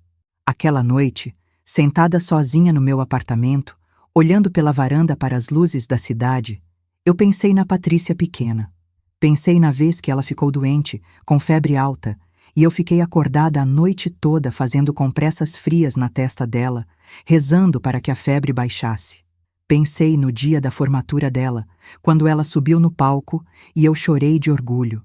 Speaker 1: Aquela noite, sentada sozinha no meu apartamento, olhando pela varanda para as luzes da cidade, eu pensei na Patrícia pequena. Pensei na vez que ela ficou doente, com febre alta, e eu fiquei acordada a noite toda fazendo compressas frias na testa dela, rezando para que a febre baixasse. Pensei no dia da formatura dela, quando ela subiu no palco e eu chorei de orgulho.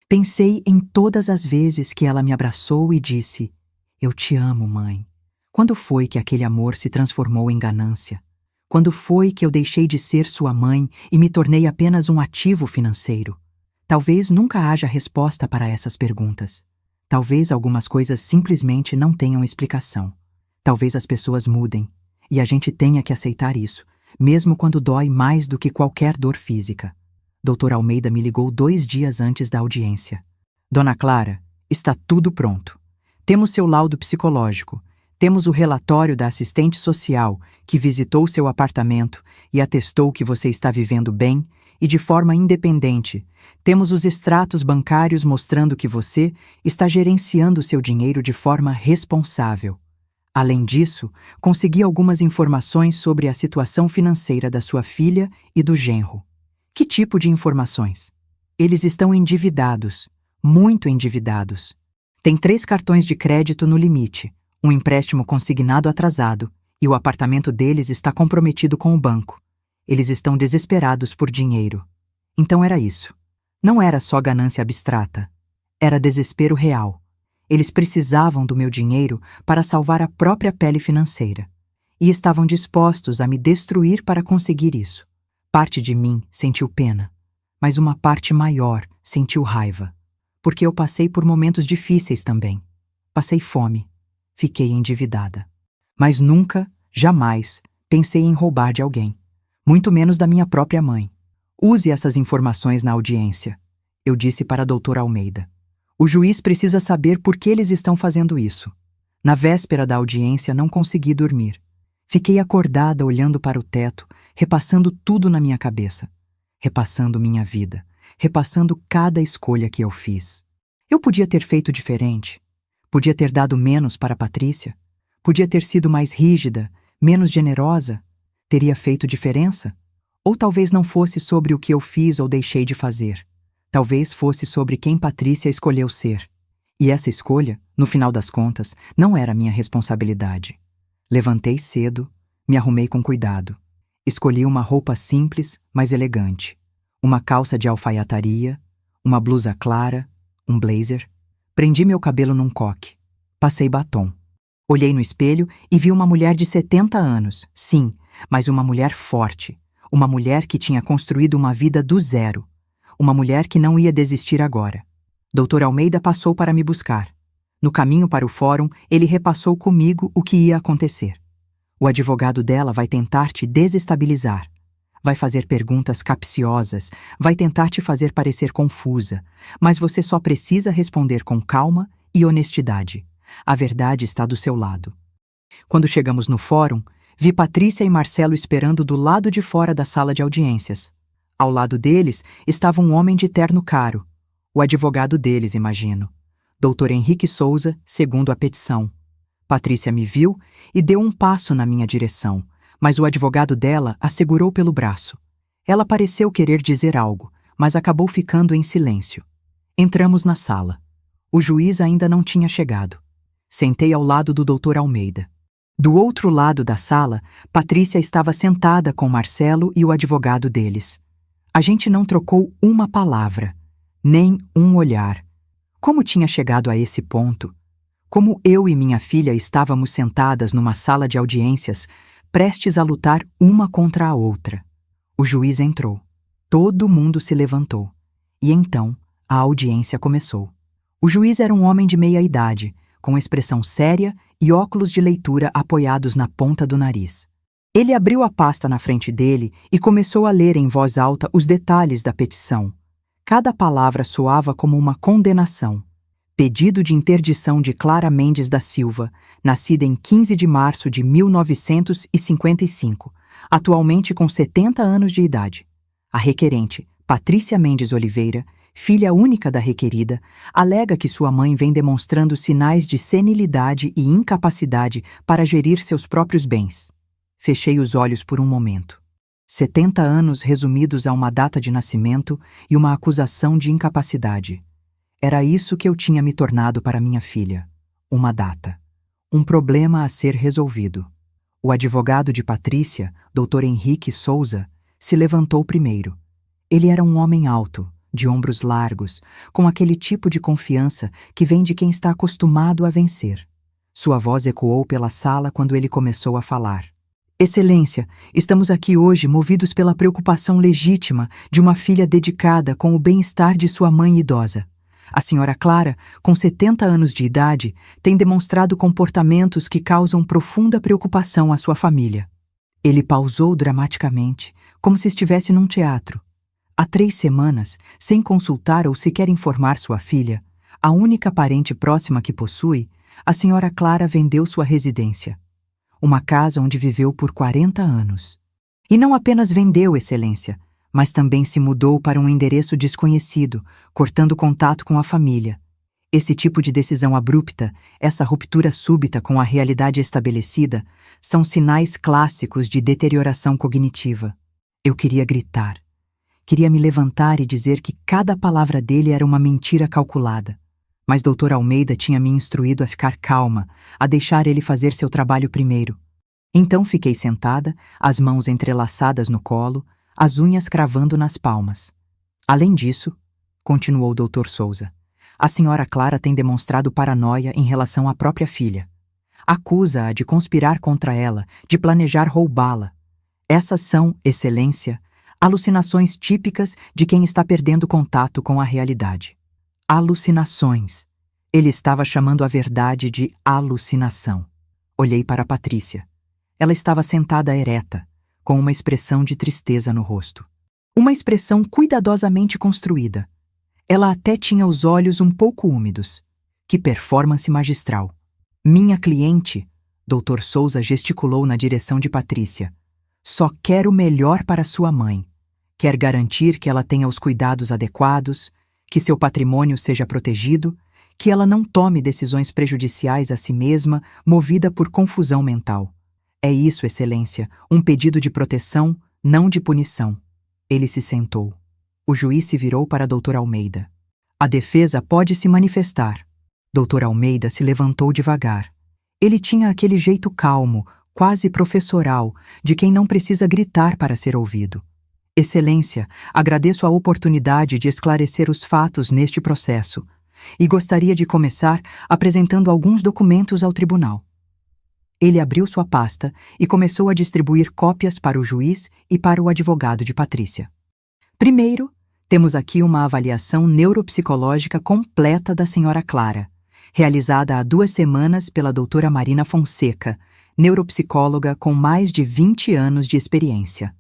Speaker 1: Pensei em todas as vezes que ela me abraçou e disse: "Eu te amo, mãe." Quando foi que aquele amor se transformou em ganância? Quando foi que eu deixei de ser sua mãe e me tornei apenas um ativo financeiro? Talvez nunca haja resposta para essas perguntas. Talvez algumas coisas simplesmente não tenham explicação. Talvez as pessoas mudem, e a gente tenha que aceitar isso, mesmo quando dói mais do que qualquer dor física. Dr. Almeida me ligou 2 dias antes da audiência. Dona Clara, está tudo pronto. Temos seu laudo psicológico, temos o relatório da assistente social que visitou seu apartamento e atestou que você está vivendo bem e de forma independente. Temos os extratos bancários mostrando que você está gerenciando seu dinheiro de forma responsável. Além disso, consegui algumas informações sobre a situação financeira da sua filha e do genro. Que tipo de informações? Eles estão endividados, muito endividados. Tem 3 cartões de crédito no limite, um empréstimo consignado atrasado e o apartamento deles está comprometido com o banco. Eles estão desesperados por dinheiro. Então era isso. Não era só ganância abstrata. Era desespero real. Eles precisavam do meu dinheiro para salvar a própria pele financeira. E estavam dispostos a me destruir para conseguir isso. Parte de mim sentiu pena, mas uma parte maior sentiu raiva. Porque eu passei por momentos difíceis também. Passei fome. Fiquei endividada. Mas nunca, jamais, pensei em roubar de alguém. Muito menos da minha própria mãe. Use essas informações na audiência, eu disse para a doutora Almeida. O juiz precisa saber por que eles estão fazendo isso. Na véspera da audiência não consegui dormir. Fiquei acordada olhando para o teto, repassando tudo na minha cabeça. Repassando minha vida. Repassando cada escolha que eu fiz. Eu podia ter feito diferente. Podia ter dado menos para Patrícia. Podia ter sido mais rígida, menos generosa. Teria feito diferença? Ou talvez não fosse sobre o que eu fiz ou deixei de fazer. Talvez fosse sobre quem Patrícia escolheu ser. E essa escolha, no final das contas, não era minha responsabilidade. Levantei cedo, me arrumei com cuidado. Escolhi uma roupa simples, mas elegante. Uma calça de alfaiataria, uma blusa clara, um blazer. Prendi meu cabelo num coque. Passei batom. Olhei no espelho e vi uma mulher de 70 anos, sim, mas uma mulher forte. Uma mulher que tinha construído uma vida do zero. Uma mulher que não ia desistir agora. Dr. Almeida passou para me buscar. No caminho para o fórum, ele repassou comigo o que ia acontecer. O advogado dela vai tentar te desestabilizar. Vai fazer perguntas capciosas, vai tentar te fazer parecer confusa, mas você só precisa responder com calma e honestidade. A verdade está do seu lado. Quando chegamos no fórum, vi Patrícia e Marcelo esperando do lado de fora da sala de audiências. Ao lado deles estava um homem de terno caro. O advogado deles, imagino. Dr. Henrique Souza, segundo a petição. Patrícia me viu e deu um passo na minha direção, mas o advogado dela a segurou pelo braço. Ela pareceu querer dizer algo, mas acabou ficando em silêncio. Entramos na sala. O juiz ainda não tinha chegado. Sentei ao lado do Dr. Almeida. Do outro lado da sala, Patrícia estava sentada com Marcelo e o advogado deles. A gente não trocou uma palavra, nem um olhar. Como tinha chegado a esse ponto? Como eu e minha filha estávamos sentadas numa sala de audiências, prestes a lutar uma contra a outra. O juiz entrou. Todo mundo se levantou. E então, a audiência começou. O juiz era um homem de meia idade, com expressão séria e óculos de leitura apoiados na ponta do nariz. Ele abriu a pasta na frente dele e começou a ler em voz alta os detalhes da petição. Cada palavra soava como uma condenação. Pedido de interdição de Clara Mendes da Silva, nascida em 15 de março de 1955, atualmente com 70 anos de idade. A requerente, Patrícia Mendes Oliveira, filha única da requerida, alega que sua mãe vem demonstrando sinais de senilidade e incapacidade para gerir seus próprios bens. Fechei os olhos por um momento. 70 anos resumidos a uma data de nascimento e uma acusação de incapacidade. Era isso que eu tinha me tornado para minha filha. Uma data. Um problema a ser resolvido. O advogado de Patrícia, Dr. Henrique Souza, se levantou primeiro. Ele era um homem alto, de ombros largos, com aquele tipo de confiança que vem de quem está acostumado a vencer. Sua voz ecoou pela sala quando ele começou a falar. Excelência, estamos aqui hoje movidos pela preocupação legítima de uma filha dedicada com o bem-estar de sua mãe idosa. A senhora Clara, com 70 anos de idade, tem demonstrado comportamentos que causam profunda preocupação à sua família. Ele pausou dramaticamente, como se estivesse num teatro. Há 3 semanas, sem consultar ou sequer informar sua filha, a única parente próxima que possui, a senhora Clara vendeu sua residência. Uma casa onde viveu por 40 anos. E não apenas vendeu, Excelência, mas também se mudou para um endereço desconhecido, cortando contato com a família. Esse tipo de decisão abrupta, essa ruptura súbita com a realidade estabelecida, são sinais clássicos de deterioração cognitiva. Eu queria gritar. Queria me levantar e dizer que cada palavra dele era uma mentira calculada. Mas Dr. Almeida tinha me instruído a ficar calma, a deixar ele fazer seu trabalho primeiro. Então fiquei sentada, as mãos entrelaçadas no colo, as unhas cravando nas palmas. Além disso, continuou o Dr. Souza, a senhora Clara tem demonstrado paranoia em relação à própria filha. Acusa-a de conspirar contra ela, de planejar roubá-la. Essas são, Excelência, alucinações típicas de quem está perdendo contato com a realidade. Alucinações. Ele estava chamando a verdade de alucinação. Olhei para Patrícia. Ela estava sentada ereta, com uma expressão de tristeza no rosto. Uma expressão cuidadosamente construída. Ela até tinha os olhos um pouco úmidos. Que performance magistral! Minha cliente, Dr. Souza gesticulou na direção de Patrícia, só quer o melhor para sua mãe. Quer garantir que ela tenha os cuidados adequados, que seu patrimônio seja protegido, que ela não tome decisões prejudiciais a si mesma, movida por confusão mental. É isso, Excelência, um pedido de proteção, não de punição. Ele se sentou. O juiz se virou para Dr. Almeida. A defesa pode se manifestar. Dr. Almeida se levantou devagar. Ele tinha aquele jeito calmo, quase professoral, de quem não precisa gritar para ser ouvido. Excelência, agradeço a oportunidade de esclarecer os fatos neste processo e gostaria de começar apresentando alguns documentos ao tribunal. Ele abriu sua pasta e começou a distribuir cópias para o juiz e para o advogado de Patrícia. Primeiro, temos aqui uma avaliação neuropsicológica completa da senhora Clara, realizada há 2 semanas pela doutora Marina Fonseca, neuropsicóloga com mais de 20 anos de experiência.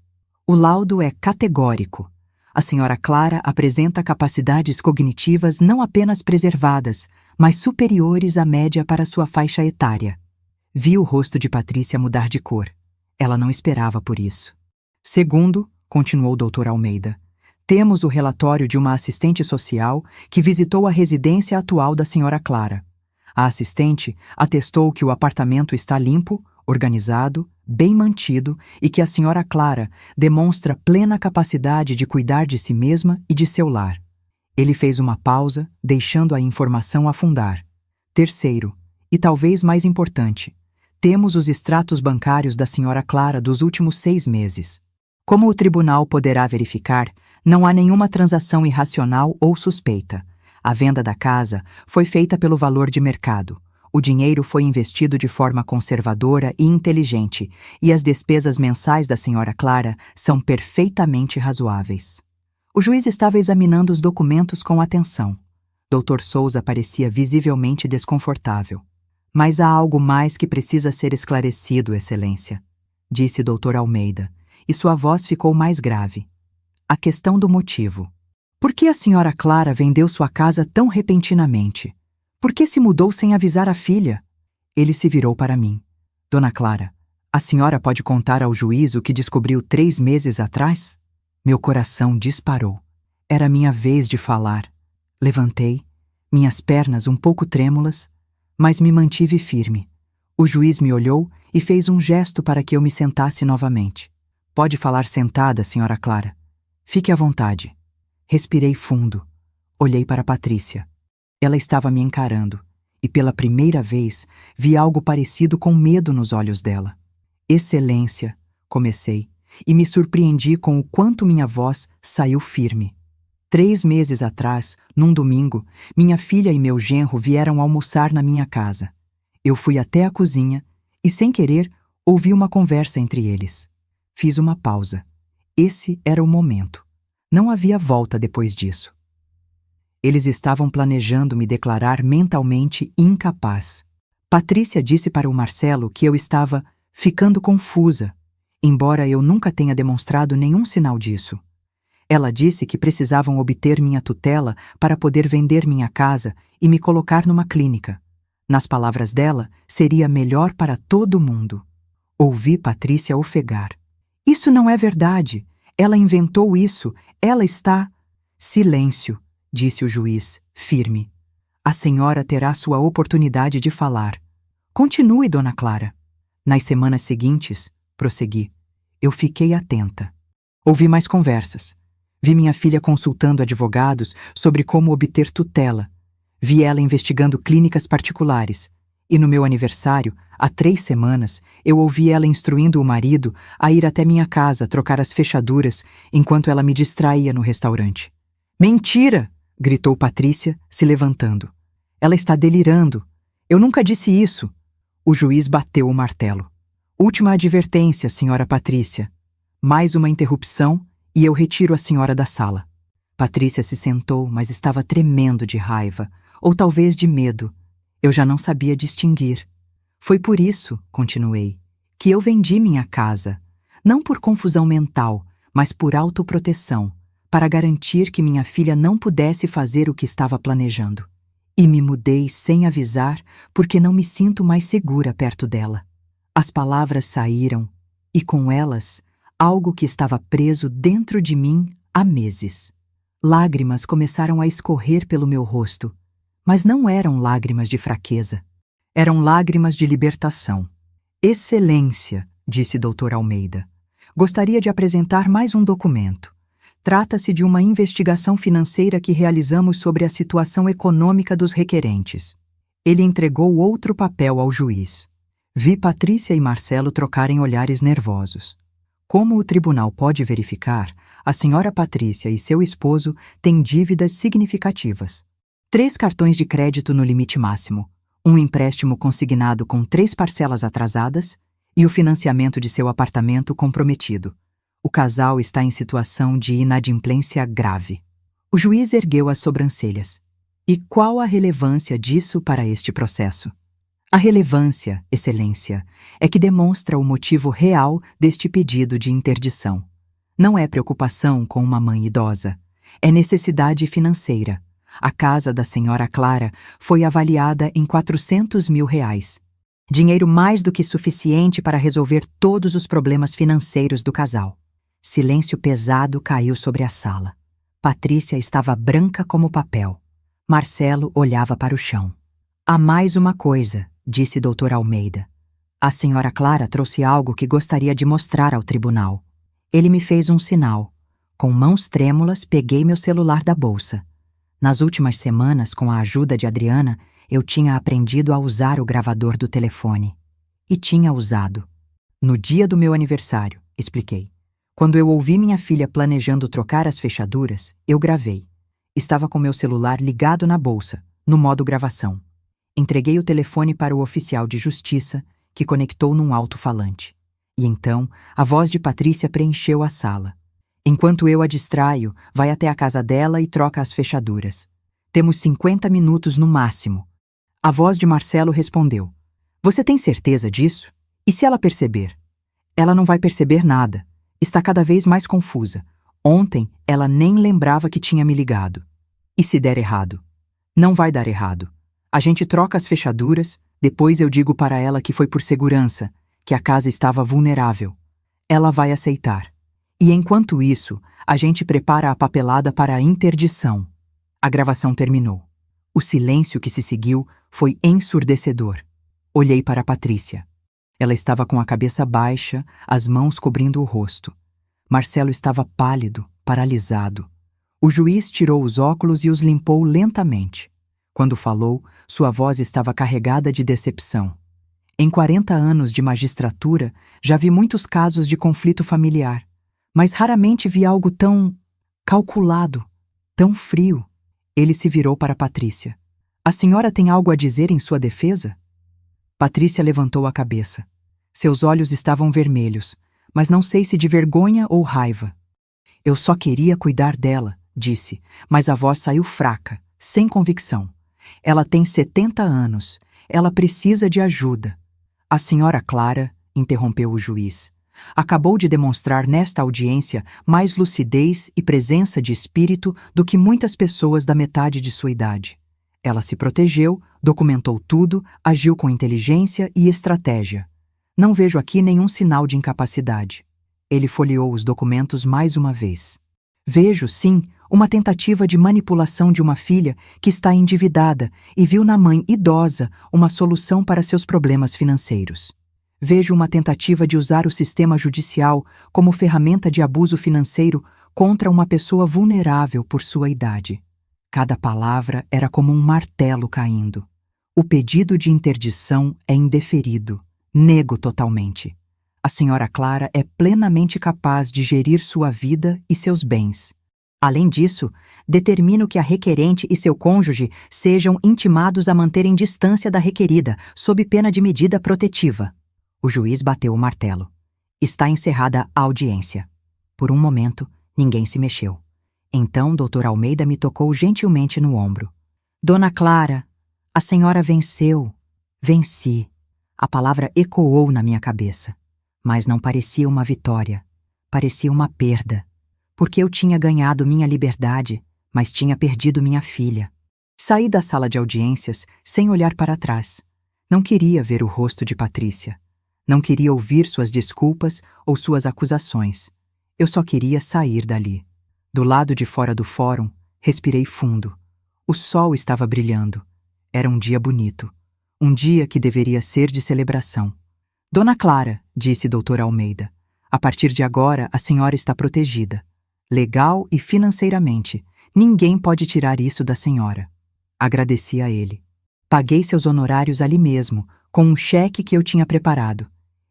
Speaker 1: O laudo é categórico. A senhora Clara apresenta capacidades cognitivas não apenas preservadas, mas superiores à média para sua faixa etária. Vi o rosto de Patrícia mudar de cor. Ela não esperava por isso. Segundo, continuou o Dr. Almeida, temos o relatório de uma assistente social que visitou a residência atual da senhora Clara. A assistente atestou que o apartamento está limpo, organizado, bem mantido e que a senhora Clara demonstra plena capacidade de cuidar de si mesma e de seu lar. Ele fez uma pausa, deixando a informação afundar. Terceiro, e talvez mais importante, temos os extratos bancários da senhora Clara dos últimos 6 meses. Como o tribunal poderá verificar, não há nenhuma transação irracional ou suspeita. A venda da casa foi feita pelo valor de mercado. O dinheiro foi investido de forma conservadora e inteligente, e as despesas mensais da senhora Clara são perfeitamente razoáveis. O juiz estava examinando os documentos com atenção. Dr. Souza parecia visivelmente desconfortável. Mas há algo mais que precisa ser esclarecido, Excelência, disse Dr. Almeida, e sua voz ficou mais grave. A questão do motivo. Por que a senhora Clara vendeu sua casa tão repentinamente? Por que se mudou sem avisar a filha? Ele se virou para mim. Dona Clara, a senhora pode contar ao juiz o que descobriu 3 meses atrás? Meu coração disparou. Era minha vez de falar. Levantei, minhas pernas um pouco trêmulas, mas me mantive firme. O juiz me olhou e fez um gesto para que eu me sentasse novamente. Pode falar sentada, senhora Clara. Fique à vontade. Respirei fundo. Olhei para Patrícia. Ela estava me encarando, e pela primeira vez vi algo parecido com medo nos olhos dela. Excelência, comecei, e me surpreendi com o quanto minha voz saiu firme. 3 meses atrás, num domingo, minha filha e meu genro vieram almoçar na minha casa. Eu fui até a cozinha e, sem querer, ouvi uma conversa entre eles. Fiz uma pausa. Esse era o momento. Não havia volta depois disso. Eles estavam planejando me declarar mentalmente incapaz. Patrícia disse para o Marcelo que eu estava ficando confusa, embora eu nunca tenha demonstrado nenhum sinal disso. Ela disse que precisavam obter minha tutela para poder vender minha casa e me colocar numa clínica. Nas palavras dela, seria melhor para todo mundo. Ouvi Patrícia ofegar. Isso não é verdade. Ela inventou isso. Ela está... Silêncio, disse o juiz, firme. A senhora terá sua oportunidade de falar. Continue, dona Clara. Nas semanas seguintes, prossegui, eu fiquei atenta. Ouvi mais conversas. Vi minha filha consultando advogados sobre como obter tutela. Vi ela investigando clínicas particulares. E no meu aniversário, há 3 semanas, eu ouvi ela instruindo o marido a ir até minha casa trocar as fechaduras enquanto ela me distraía no restaurante. Mentira! Gritou Patrícia, se levantando. Ela está delirando. Eu nunca disse isso. O juiz bateu o martelo. Última advertência, senhora Patrícia. Mais uma interrupção e eu retiro a senhora da sala. Patrícia se sentou, mas estava tremendo de raiva, ou talvez de medo. Eu já não sabia distinguir. Foi por isso, continuei, que eu vendi minha casa, não por confusão mental, mas por autoproteção, para garantir que minha filha não pudesse fazer o que estava planejando. E me mudei sem avisar, porque não me sinto mais segura perto dela. As palavras saíram, e com elas, algo que estava preso dentro de mim há meses. Lágrimas começaram a escorrer pelo meu rosto, mas não eram lágrimas de fraqueza. Eram lágrimas de libertação. Excelência, disse Dr. Almeida. Gostaria de apresentar mais um documento. Trata-se de uma investigação financeira que realizamos sobre a situação econômica dos requerentes. Ele entregou outro papel ao juiz. Vi Patrícia e Marcelo trocarem olhares nervosos. Como o tribunal pode verificar, a senhora Patrícia e seu esposo têm dívidas significativas. 3 cartões de crédito no limite máximo, um empréstimo consignado com 3 parcelas atrasadas e o financiamento de seu apartamento comprometido. O casal está em situação de inadimplência grave. O juiz ergueu as sobrancelhas. E qual a relevância disso para este processo? A relevância, Excelência, é que demonstra o motivo real deste pedido de interdição. Não é preocupação com uma mãe idosa. É necessidade financeira. A casa da senhora Clara foi avaliada em R$400 mil. Dinheiro mais do que suficiente para resolver todos os problemas financeiros do casal. Silêncio pesado caiu sobre a sala. Patrícia estava branca como papel. Marcelo olhava para o chão. Há mais uma coisa, disse Dr. Almeida. A senhora Clara trouxe algo que gostaria de mostrar ao tribunal. Ele me fez um sinal. Com mãos trêmulas, peguei meu celular da bolsa. Nas últimas semanas, com a ajuda de Adriana, eu tinha aprendido a usar o gravador do telefone. E tinha usado. No dia do meu aniversário, expliquei. Quando eu ouvi minha filha planejando trocar as fechaduras, eu gravei. Estava com meu celular ligado na bolsa, no modo gravação. Entreguei o telefone para o oficial de justiça, que conectou num alto-falante. E então, a voz de Patrícia preencheu a sala. Enquanto eu a distraio, vai até a casa dela e troca as fechaduras. Temos 50 minutos no máximo. A voz de Marcelo respondeu. Você tem certeza disso? E se ela perceber? Ela não vai perceber nada. Está cada vez mais confusa. Ontem, ela nem lembrava que tinha me ligado. E se der errado? Não vai dar errado. A gente troca as fechaduras, depois eu digo para ela que foi por segurança, que a casa estava vulnerável. Ela vai aceitar. E enquanto isso, a gente prepara a papelada para a interdição. A gravação terminou. O silêncio que se seguiu foi ensurdecedor. Olhei para Patrícia. Ela estava com a cabeça baixa, as mãos cobrindo o rosto. Marcelo estava pálido, paralisado. O juiz tirou os óculos e os limpou lentamente. Quando falou, sua voz estava carregada de decepção. Em 40 anos de magistratura, já vi muitos casos de conflito familiar, mas raramente vi algo tão calculado, tão frio. Ele se virou para Patrícia. A senhora tem algo a dizer em sua defesa? Patrícia levantou a cabeça. Seus olhos estavam vermelhos, mas não sei se de vergonha ou raiva. Eu só queria cuidar dela, disse, mas a voz saiu fraca, sem convicção. Ela tem 70 anos. Ela precisa de ajuda. A senhora Clara, interrompeu o juiz, acabou de demonstrar nesta audiência mais lucidez e presença de espírito do que muitas pessoas da metade de sua idade. Ela se protegeu, documentou tudo, agiu com inteligência e estratégia. Não vejo aqui nenhum sinal de incapacidade. Ele folheou os documentos mais uma vez. Vejo, sim, uma tentativa de manipulação de uma filha que está endividada e viu na mãe idosa uma solução para seus problemas financeiros. Vejo uma tentativa de usar o sistema judicial como ferramenta de abuso financeiro contra uma pessoa vulnerável por sua idade. Cada palavra era como um martelo caindo. O pedido de interdição é indeferido. Nego totalmente. A senhora Clara é plenamente capaz de gerir sua vida e seus bens. Além disso, determino que a requerente e seu cônjuge sejam intimados a manterem distância da requerida, sob pena de medida protetiva. O juiz bateu o martelo. Está encerrada a audiência. Por um momento, ninguém se mexeu. Então, Dr. Almeida me tocou gentilmente no ombro. Dona Clara, a senhora venceu. Venci. A palavra ecoou na minha cabeça. Mas não parecia uma vitória. Parecia uma perda. Porque eu tinha ganhado minha liberdade, mas tinha perdido minha filha. Saí da sala de audiências sem olhar para trás. Não queria ver o rosto de Patrícia. Não queria ouvir suas desculpas ou suas acusações. Eu só queria sair dali. Do lado de fora do fórum, respirei fundo. O sol estava brilhando. Era um dia bonito. Um dia que deveria ser de celebração. Dona Clara, disse Dr. Almeida, a partir de agora a senhora está protegida. Legal e financeiramente. Ninguém pode tirar isso da senhora. Agradeci a ele. Paguei seus honorários ali mesmo, com um cheque que eu tinha preparado.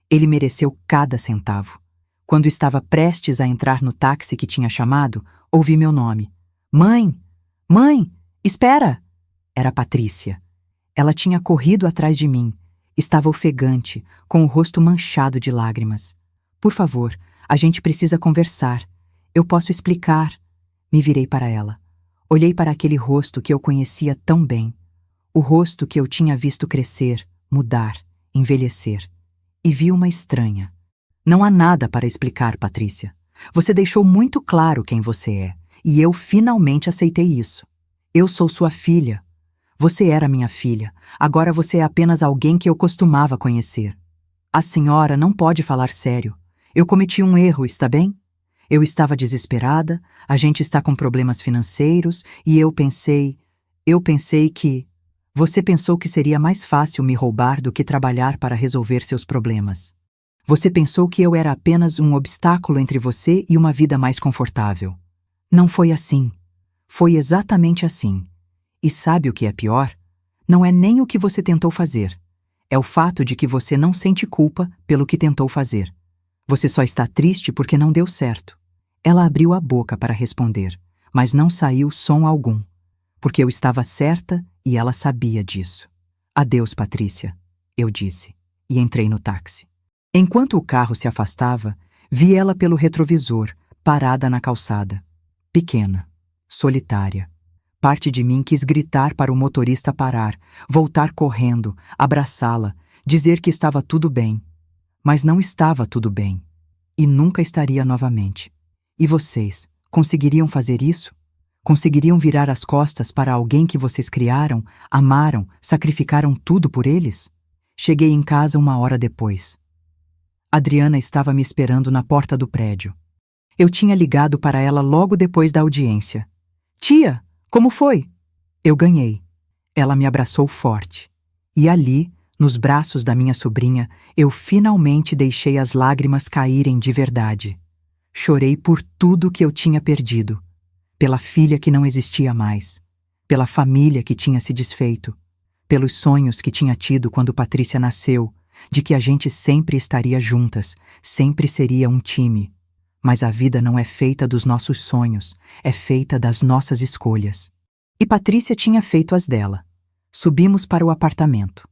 Speaker 1: Ele mereceu cada centavo. Quando estava prestes a entrar no táxi que tinha chamado, ouvi meu nome. Mãe! Mãe! Espera! Era Patrícia. Ela tinha corrido atrás de mim. Estava ofegante, com o rosto manchado de lágrimas. Por favor, a gente precisa conversar. Eu posso explicar. Me virei para ela. Olhei para aquele rosto que eu conhecia tão bem. O rosto que eu tinha visto crescer, mudar, envelhecer. E vi uma estranha. Não há nada para explicar, Patrícia. Você deixou muito claro quem você é, e eu finalmente aceitei isso. Eu sou sua filha. Você era minha filha. Agora você é apenas alguém que eu costumava conhecer. A senhora não pode falar sério. Eu cometi um erro, está bem? Eu estava desesperada, a gente está com problemas financeiros e eu pensei que... Você pensou que seria mais fácil me roubar do que trabalhar para resolver seus problemas. Você pensou que eu era apenas um obstáculo entre você e uma vida mais confortável. Não foi assim. Foi exatamente assim. E sabe o que é pior? Não é nem o que você tentou fazer. É o fato de que você não sente culpa pelo que tentou fazer. Você só está triste porque não deu certo. Ela abriu a boca para responder, mas não saiu som algum, porque eu estava certa e ela sabia disso. Adeus, Patrícia, eu disse, e entrei no táxi. Enquanto o carro se afastava, vi ela pelo retrovisor, parada na calçada. Pequena, solitária. Parte de mim quis gritar para o motorista parar, voltar correndo, abraçá-la, dizer que estava tudo bem. Mas não estava tudo bem. E nunca estaria novamente. E vocês, conseguiriam fazer isso? Conseguiriam virar as costas para alguém que vocês criaram, amaram, sacrificaram tudo por eles? Cheguei em casa 1 hora depois. Adriana estava me esperando na porta do prédio. Eu tinha ligado para ela logo depois da audiência. Tia, como foi? Eu ganhei. Ela me abraçou forte. E ali, nos braços da minha sobrinha, eu finalmente deixei as lágrimas caírem de verdade. Chorei por tudo que eu tinha perdido. Pela filha que não existia mais. Pela família que tinha se desfeito. Pelos sonhos que tinha tido quando Patrícia nasceu, de que a gente sempre estaria juntas, sempre seria um time. Mas a vida não é feita dos nossos sonhos, é feita das nossas escolhas. E Patrícia tinha feito as dela. Subimos para o apartamento.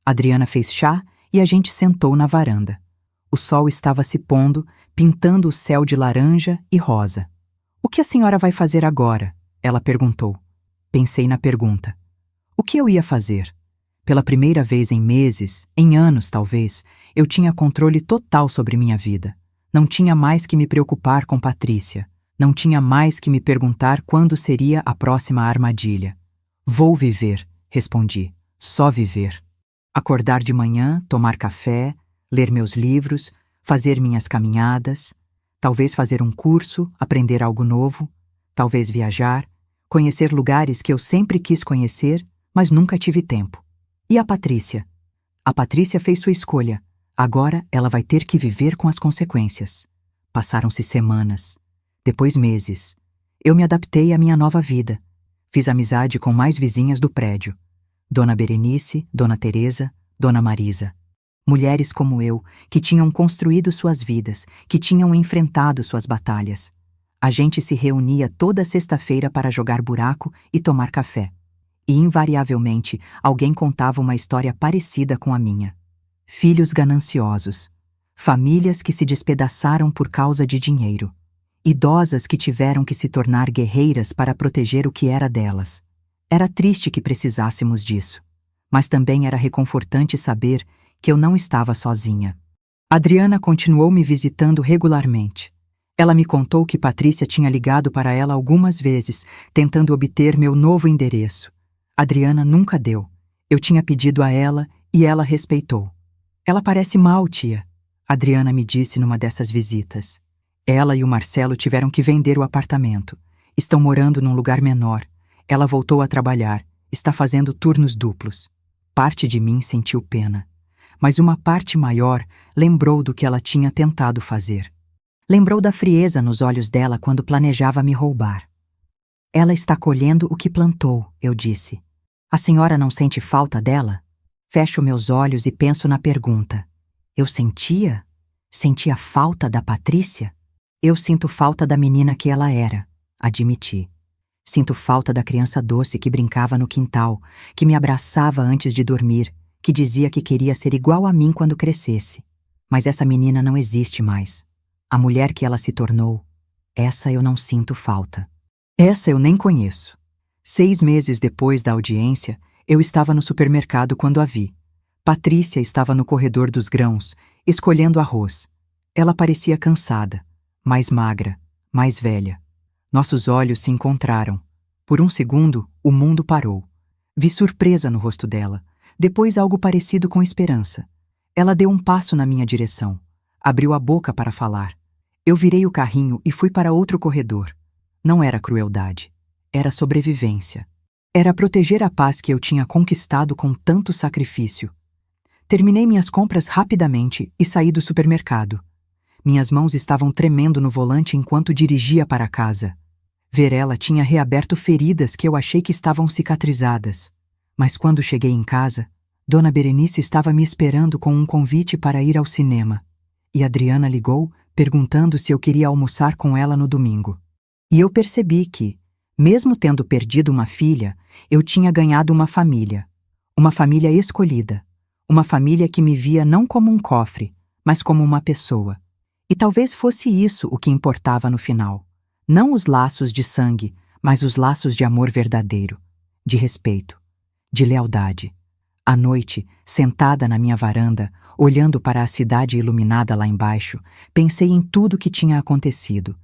Speaker 1: Adriana fez chá e a gente sentou na varanda. O sol estava se pondo, pintando o céu de laranja e rosa. O que a senhora vai fazer agora? Ela perguntou. Pensei na pergunta. O que eu ia fazer? Pela primeira vez em meses, em anos talvez, eu tinha controle total sobre minha vida. Não tinha mais que me preocupar com Patrícia. Não tinha mais que me perguntar quando seria a próxima armadilha. Vou viver, respondi. Só viver. Acordar de manhã, tomar café, ler meus livros, fazer minhas caminhadas, talvez fazer um curso, aprender algo novo, talvez viajar, conhecer lugares que eu sempre quis conhecer, mas nunca tive tempo. E a Patrícia? A Patrícia fez sua escolha. Agora ela vai ter que viver com as consequências. Passaram-se semanas, depois meses. Eu me adaptei à minha nova vida. Fiz amizade com mais vizinhas do prédio. Dona Berenice, Dona Teresa, Dona Marisa. Mulheres como eu, que tinham construído suas vidas, que tinham enfrentado suas batalhas. A gente se reunia toda sexta-feira para jogar buraco e tomar café. E, invariavelmente, alguém contava uma história parecida com a minha. Filhos gananciosos. Famílias que se despedaçaram por causa de dinheiro. Idosas que tiveram que se tornar guerreiras para proteger o que era delas. Era triste que precisássemos disso. Mas também era reconfortante saber que eu não estava sozinha. Adriana continuou me visitando regularmente. Ela me contou que Patrícia tinha ligado para ela algumas vezes, tentando obter meu novo endereço. Adriana nunca deu. Eu tinha pedido a ela e ela respeitou. Ela parece mal, tia, Adriana me disse numa dessas visitas. Ela e o Marcelo tiveram que vender o apartamento. Estão morando num lugar menor. Ela voltou a trabalhar. Está fazendo turnos duplos. Parte de mim sentiu pena. Mas uma parte maior lembrou do que ela tinha tentado fazer. Lembrou da frieza nos olhos dela quando planejava me roubar. Ela está colhendo o que plantou, eu disse. A senhora não sente falta dela? Fecho meus olhos e penso na pergunta. Eu sentia? Sentia falta da Patrícia? Eu sinto falta da menina que ela era, admiti. Sinto falta da criança doce que brincava no quintal, que me abraçava antes de dormir, que dizia que queria ser igual a mim quando crescesse. Mas essa menina não existe mais. A mulher que ela se tornou, essa eu não sinto falta. Essa eu nem conheço. 6 meses depois da audiência, eu estava no supermercado quando a vi. Patrícia estava no corredor dos grãos, escolhendo arroz. Ela parecia cansada, mais magra, mais velha. Nossos olhos se encontraram. Por um segundo, o mundo parou. Vi surpresa no rosto dela, depois algo parecido com esperança. Ela deu um passo na minha direção. Abriu a boca para falar. Eu virei o carrinho e fui para outro corredor. Não era crueldade. Era sobrevivência. Era proteger a paz que eu tinha conquistado com tanto sacrifício. Terminei minhas compras rapidamente e saí do supermercado. Minhas mãos estavam tremendo no volante enquanto dirigia para casa. Ver ela tinha reaberto feridas que eu achei que estavam cicatrizadas. Mas quando cheguei em casa, Dona Berenice estava me esperando com um convite para ir ao cinema. E Adriana ligou, perguntando se eu queria almoçar com ela no domingo. E eu percebi que, mesmo tendo perdido uma filha, eu tinha ganhado uma família. Uma família escolhida. Uma família que me via não como um cofre, mas como uma pessoa. E talvez fosse isso o que importava no final. Não os laços de sangue, mas os laços de amor verdadeiro, de respeito, de lealdade. À noite, sentada na minha varanda, olhando para a cidade iluminada lá embaixo, pensei em tudo que tinha acontecido,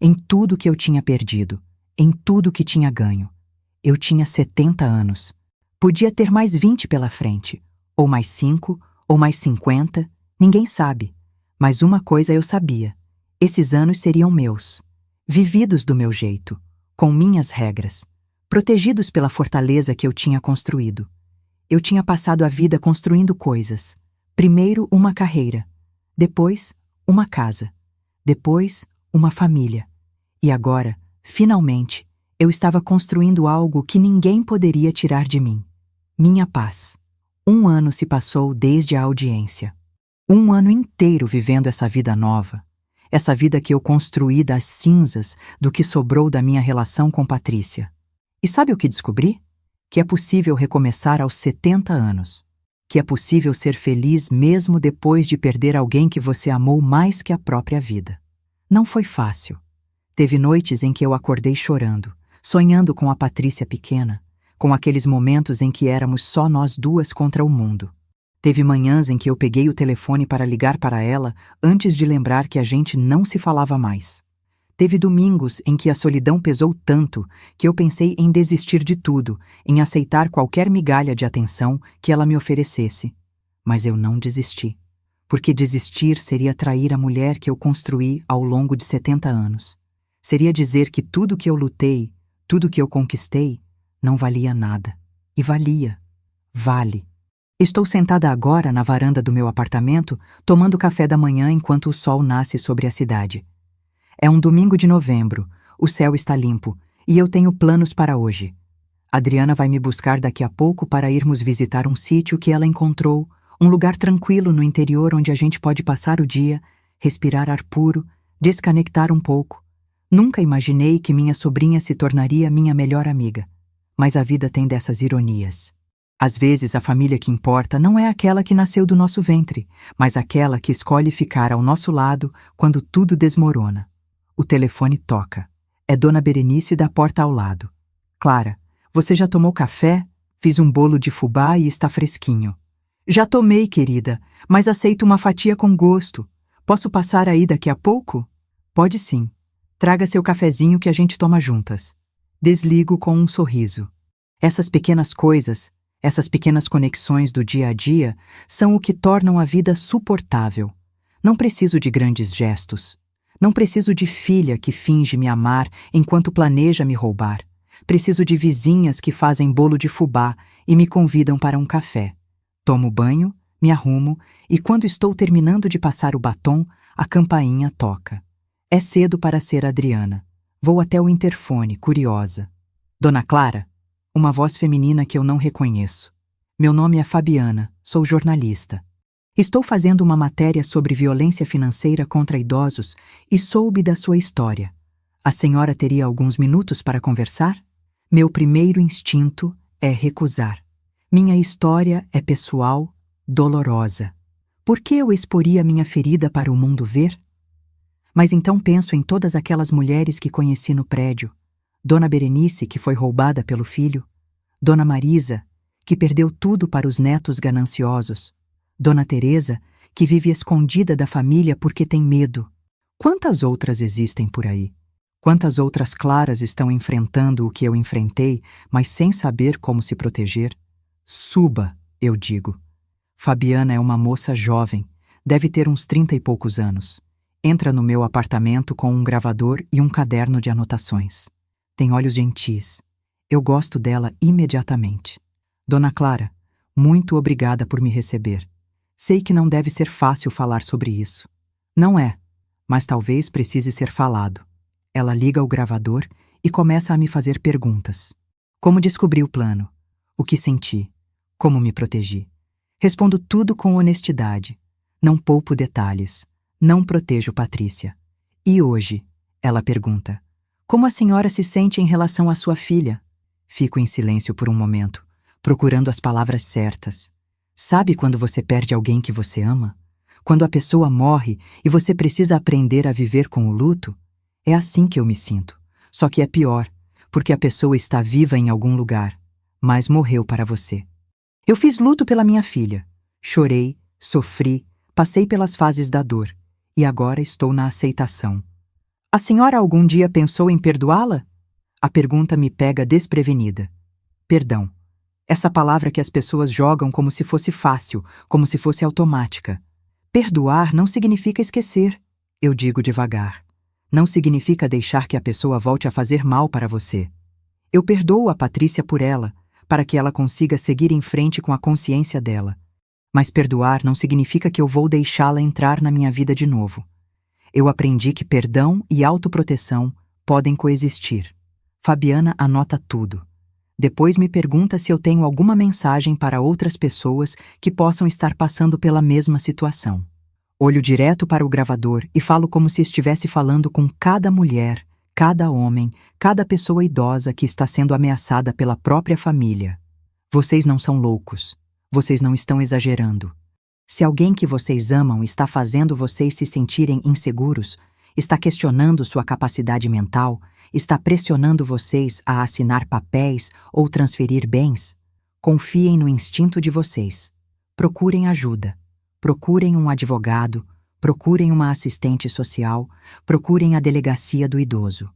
Speaker 1: em tudo que eu tinha perdido, em tudo que tinha ganho. Eu tinha 70 anos. Podia ter mais 20 pela frente, ou mais 5, ou mais 50, ninguém sabe. Mas uma coisa eu sabia: esses anos seriam meus, vividos do meu jeito, com minhas regras, protegidos pela fortaleza que eu tinha construído. Eu tinha passado a vida construindo coisas. Primeiro uma carreira, depois uma casa, depois uma família. E agora, finalmente, eu estava construindo algo que ninguém poderia tirar de mim. Minha paz. 1 ano se passou desde a audiência. 1 ano inteiro vivendo essa vida nova. Essa vida que eu construí das cinzas do que sobrou da minha relação com Patrícia. E sabe o que descobri? Que é possível recomeçar aos 70 anos. Que é possível ser feliz mesmo depois de perder alguém que você amou mais que a própria vida. Não foi fácil. Teve noites em que eu acordei chorando, sonhando com a Patrícia pequena, com aqueles momentos em que éramos só nós duas contra o mundo. Teve manhãs em que eu peguei o telefone para ligar para ela antes de lembrar que a gente não se falava mais. Teve domingos em que a solidão pesou tanto que eu pensei em desistir de tudo, em aceitar qualquer migalha de atenção que ela me oferecesse. Mas eu não desisti, porque desistir seria trair a mulher que eu construí ao longo de 70 anos. Seria dizer que tudo que eu lutei, tudo que eu conquistei, não valia nada. E valia. Vale. Estou sentada agora na varanda do meu apartamento, tomando café da manhã enquanto o sol nasce sobre a cidade. É um domingo de novembro, o céu está limpo, e eu tenho planos para hoje. Adriana vai me buscar daqui a pouco para irmos visitar um sítio que ela encontrou, um lugar tranquilo no interior onde a gente pode passar o dia, respirar ar puro, desconectar um pouco. Nunca imaginei que minha sobrinha se tornaria minha melhor amiga. Mas a vida tem dessas ironias. Às vezes a família que importa não é aquela que nasceu do nosso ventre, mas aquela que escolhe ficar ao nosso lado quando tudo desmorona. O telefone toca. É Dona Berenice da porta ao lado. Clara, você já tomou café? Fiz um bolo de fubá e está fresquinho. Já tomei, querida, mas aceito uma fatia com gosto. Posso passar aí daqui a pouco? Pode sim. Traga seu cafezinho que a gente toma juntas. Desligo com um sorriso. Essas pequenas coisas, essas pequenas conexões do dia a dia, são o que tornam a vida suportável. Não preciso de grandes gestos. Não preciso de filha que finge me amar enquanto planeja me roubar. Preciso de vizinhas que fazem bolo de fubá e me convidam para um café. Tomo banho, me arrumo e quando estou terminando de passar o batom, a campainha toca. É cedo para ser Adriana. Vou até o interfone, curiosa. Dona Clara? Uma voz feminina que eu não reconheço. Meu nome é Fabiana, sou jornalista. Estou fazendo uma matéria sobre violência financeira contra idosos e soube da sua história. A senhora teria alguns minutos para conversar? Meu primeiro instinto é recusar. Minha história é pessoal, dolorosa. Por que eu exporia minha ferida para o mundo ver? Mas então penso em todas aquelas mulheres que conheci no prédio. Dona Berenice, que foi roubada pelo filho. Dona Marisa, que perdeu tudo para os netos gananciosos. Dona Teresa, que vive escondida da família porque tem medo. Quantas outras existem por aí? Quantas outras Claras estão enfrentando o que eu enfrentei, mas sem saber como se proteger? Suba, eu digo. Fabiana é uma moça jovem, deve ter uns 30 e poucos anos. Entra no meu apartamento com um gravador e um caderno de anotações. Tem olhos gentis. Eu gosto dela imediatamente. Dona Clara, muito obrigada por me receber. Sei que não deve ser fácil falar sobre isso. Não é, mas talvez precise ser falado. Ela liga o gravador e começa a me fazer perguntas. Como descobri o plano? O que senti? Como me protegi? Respondo tudo com honestidade. Não poupo detalhes. Não protejo Patrícia. E hoje? Ela pergunta. Como a senhora se sente em relação à sua filha? Fico em silêncio por um momento, procurando as palavras certas. Sabe quando você perde alguém que você ama? Quando a pessoa morre e você precisa aprender a viver com o luto? É assim que eu me sinto. Só que é pior, porque a pessoa está viva em algum lugar, mas morreu para você. Eu fiz luto pela minha filha. Chorei, sofri, passei pelas fases da dor. E agora estou na aceitação. A senhora algum dia pensou em perdoá-la? A pergunta me pega desprevenida. Perdão. Essa palavra que as pessoas jogam como se fosse fácil, como se fosse automática. Perdoar não significa esquecer, eu digo devagar. Não significa deixar que a pessoa volte a fazer mal para você. Eu perdoo a Patrícia por ela, para que ela consiga seguir em frente com a consciência dela. Mas perdoar não significa que eu vou deixá-la entrar na minha vida de novo. Eu aprendi que perdão e autoproteção podem coexistir. Fabiana anota tudo. Depois me pergunta se eu tenho alguma mensagem para outras pessoas que possam estar passando pela mesma situação. Olho direto para o gravador e falo como se estivesse falando com cada mulher, cada homem, cada pessoa idosa que está sendo ameaçada pela própria família. Vocês não são loucos. Vocês não estão exagerando. Se alguém que vocês amam está fazendo vocês se sentirem inseguros, está questionando sua capacidade mental, está pressionando vocês a assinar papéis ou transferir bens, confiem no instinto de vocês. Procurem ajuda. Procurem um advogado, procurem uma assistente social, procurem a delegacia do idoso.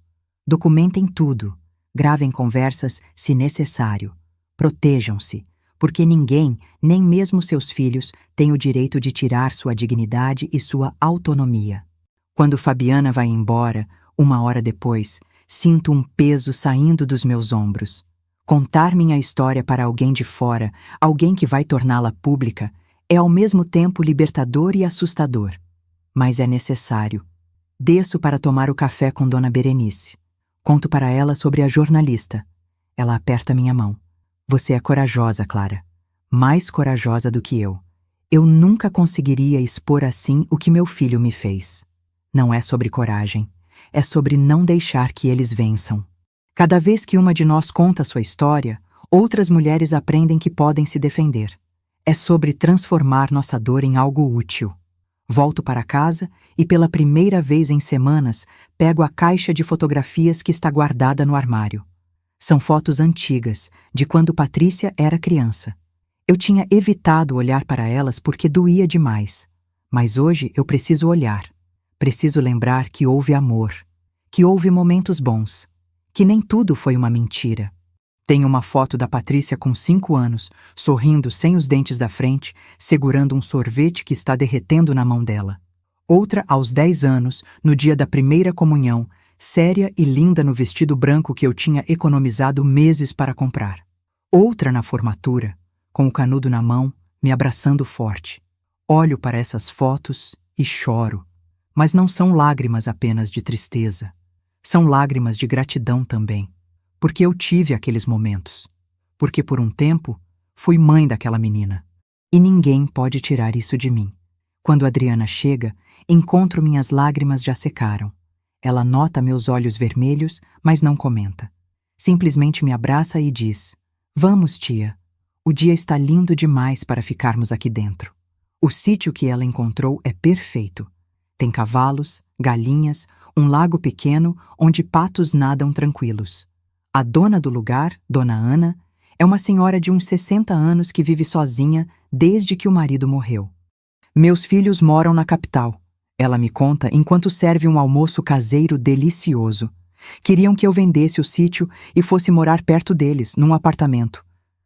Speaker 1: Documentem tudo, gravem conversas se necessário. Protejam-se, porque ninguém, nem mesmo seus filhos, tem o direito de tirar sua dignidade e sua autonomia. Quando Fabiana vai embora, 1 hora depois, sinto um peso saindo dos meus ombros. Contar minha história para alguém de fora, alguém que vai torná-la pública, é ao mesmo tempo libertador e assustador. Mas é necessário. Desço para tomar o café com Dona Berenice. Conto para ela sobre a jornalista. Ela aperta minha mão. Você é corajosa, Clara. Mais corajosa do que eu. Eu nunca conseguiria expor assim o que meu filho me fez. Não é sobre coragem. é sobre não deixar que eles vençam. Cada vez que uma de nós conta sua história, outras mulheres aprendem que podem se defender. É sobre transformar nossa dor em algo útil. Volto para casa e, pela primeira vez em semanas, pego a caixa de fotografias que está guardada no armário. São fotos antigas, de quando Patrícia era criança. Eu tinha evitado olhar para elas porque doía demais. Mas hoje eu preciso olhar. Preciso lembrar que houve amor, que houve momentos bons, que nem tudo foi uma mentira. Tenho uma foto da Patrícia com 5 anos, sorrindo sem os dentes da frente, segurando um sorvete que está derretendo na mão dela. Outra aos 10 anos, no dia da primeira comunhão, séria e linda no vestido branco que eu tinha economizado meses para comprar. Outra na formatura, com o canudo na mão, me abraçando forte. Olho para essas fotos e choro, mas não são lágrimas apenas de tristeza. São lágrimas de gratidão também. Porque eu tive aqueles momentos. Porque por um tempo fui mãe daquela menina. E ninguém pode tirar isso de mim. Quando Adriana chega, encontro minhas lágrimas já secaram. Ela nota meus olhos vermelhos, mas não comenta. Simplesmente me abraça e diz: "Vamos, tia. O dia está lindo demais para ficarmos aqui dentro." O sítio que ela encontrou é perfeito. Tem cavalos, galinhas, um lago pequeno onde patos nadam tranquilos. A dona do lugar, Dona Ana, é uma senhora de uns 60 anos que vive sozinha desde que o marido morreu. Meus filhos moram na capital. Ela me conta enquanto serve um almoço caseiro delicioso. Queriam que eu vendesse o sítio e fosse morar perto deles, num apartamento.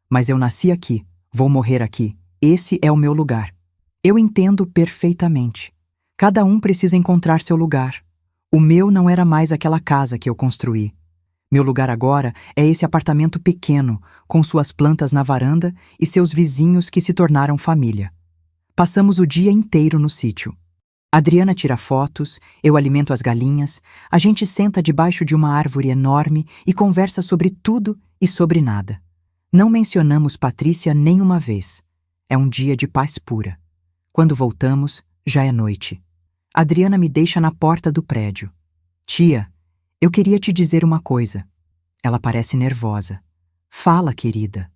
Speaker 1: Mas eu nasci aqui, vou morrer aqui. Esse é o meu lugar. Eu entendo perfeitamente. Cada um precisa encontrar seu lugar. O meu não era mais aquela casa que eu construí. Meu lugar agora é esse apartamento pequeno, com suas plantas na varanda e seus vizinhos que se tornaram família. Passamos o dia inteiro no sítio. Adriana tira fotos, eu alimento as galinhas, a gente senta debaixo de uma árvore enorme e conversa sobre tudo e sobre nada. Não mencionamos Patrícia nem uma vez. É um dia de paz pura. Quando voltamos, já é noite. Adriana me deixa na porta do prédio. "Tia, eu queria te dizer uma coisa." Ela parece nervosa. "Fala, querida.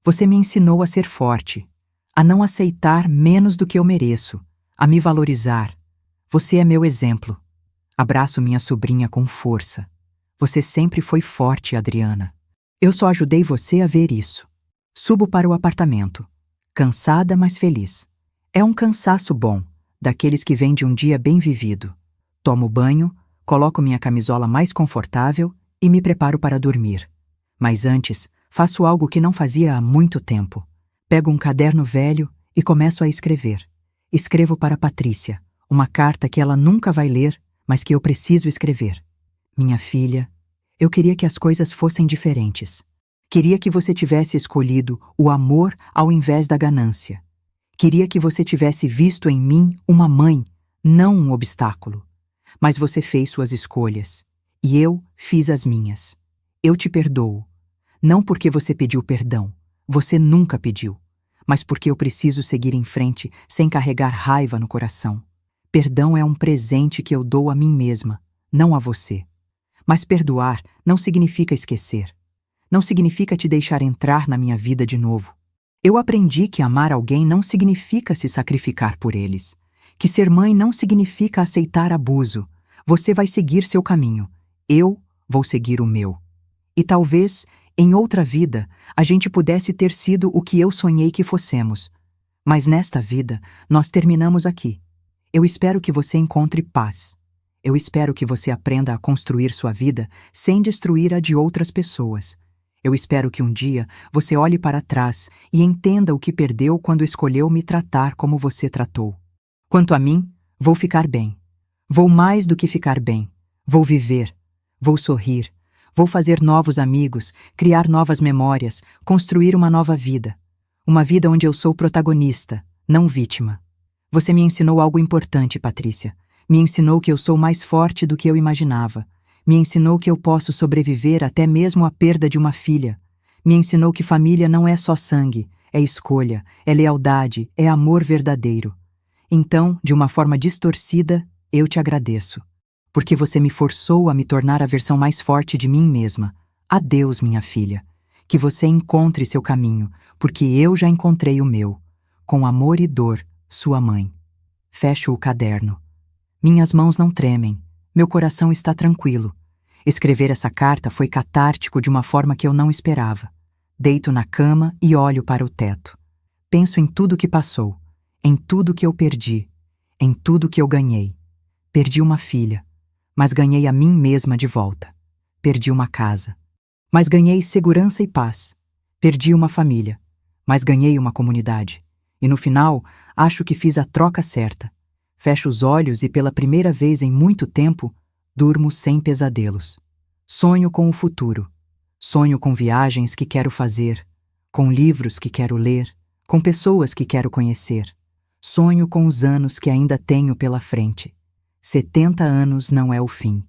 Speaker 1: Você me ensinou a ser forte, a não aceitar menos do que eu mereço, a me valorizar. Você é meu exemplo." Abraço minha sobrinha com força. "Você sempre foi forte, Adriana. Eu só ajudei você a ver isso." Subo para o apartamento, cansada, mas feliz. É um cansaço bom, daqueles que vem de um dia bem vivido. Tomo banho, coloco minha camisola mais confortável e me preparo para dormir. Mas antes, faço algo que não fazia há muito tempo. Pego um caderno velho e começo a escrever. Escrevo para Patrícia, uma carta que ela nunca vai ler, mas que eu preciso escrever. "Minha filha, eu queria que as coisas fossem diferentes. Queria que você tivesse escolhido o amor ao invés da ganância. Queria que você tivesse visto em mim uma mãe, não um obstáculo. Mas você fez suas escolhas, e eu fiz as minhas. Eu te perdoo. Não porque você pediu perdão, você nunca pediu, mas porque eu preciso seguir em frente sem carregar raiva no coração. Perdão é um presente que eu dou a mim mesma, não a você. Mas perdoar não significa esquecer. Não significa te deixar entrar na minha vida de novo. Eu aprendi que amar alguém não significa se sacrificar por eles. Que ser mãe não significa aceitar abuso. Você vai seguir seu caminho. Eu vou seguir o meu. E talvez, em outra vida, a gente pudesse ter sido o que eu sonhei que fossemos. Mas nesta vida, nós terminamos aqui. Eu espero que você encontre paz. Eu espero que você aprenda a construir sua vida sem destruir a de outras pessoas. Eu espero que um dia você olhe para trás e entenda o que perdeu quando escolheu me tratar como você tratou. Quanto a mim, vou ficar bem. Vou mais do que ficar bem. Vou viver. Vou sorrir. Vou fazer novos amigos, criar novas memórias, construir uma nova vida. Uma vida onde eu sou protagonista, não vítima. Você me ensinou algo importante, Patrícia. Me ensinou que eu sou mais forte do que eu imaginava. Me ensinou que eu posso sobreviver até mesmo à perda de uma filha. Me ensinou que família não é só sangue, é escolha, é lealdade, é amor verdadeiro. Então, de uma forma distorcida, eu te agradeço. porque você me forçou a me tornar a versão mais forte de mim mesma. Adeus, minha filha. Que você encontre seu caminho, porque eu já encontrei o meu. Com amor e dor, sua mãe. Fecho o caderno. Minhas mãos não tremem. Meu coração está tranquilo. Escrever essa carta foi catártico de uma forma que eu não esperava. Deito na cama e olho para o teto. Penso em tudo que passou, em tudo que eu perdi, em tudo que eu ganhei. Perdi uma filha, mas ganhei a mim mesma de volta. Perdi uma casa, mas ganhei segurança e paz. Perdi uma família, mas ganhei uma comunidade. E no final, acho que fiz a troca certa. Fecho os olhos e pela primeira vez em muito tempo, durmo sem pesadelos. Sonho com o futuro. Sonho com viagens que quero fazer, com livros que quero ler, com pessoas que quero conhecer. Sonho com os anos que ainda tenho pela frente. 70 anos não é o fim.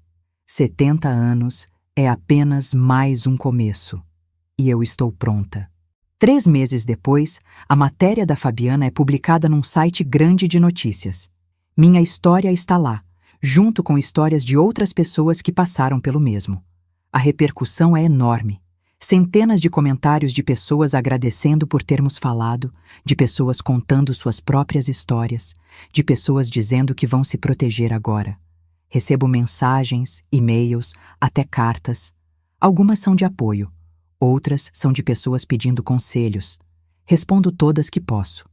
Speaker 1: 70 anos é apenas mais um começo. E eu estou pronta. 3 meses depois, a matéria da Fabiana é publicada num site grande de notícias. Minha história está lá, junto com histórias de outras pessoas que passaram pelo mesmo. A repercussão é enorme. Centenas de comentários de pessoas agradecendo por termos falado, de pessoas contando suas próprias histórias, de pessoas dizendo que vão se proteger agora. Recebo mensagens, e-mails, até cartas. Algumas são de apoio, outras são de pessoas pedindo conselhos. Respondo todas que posso.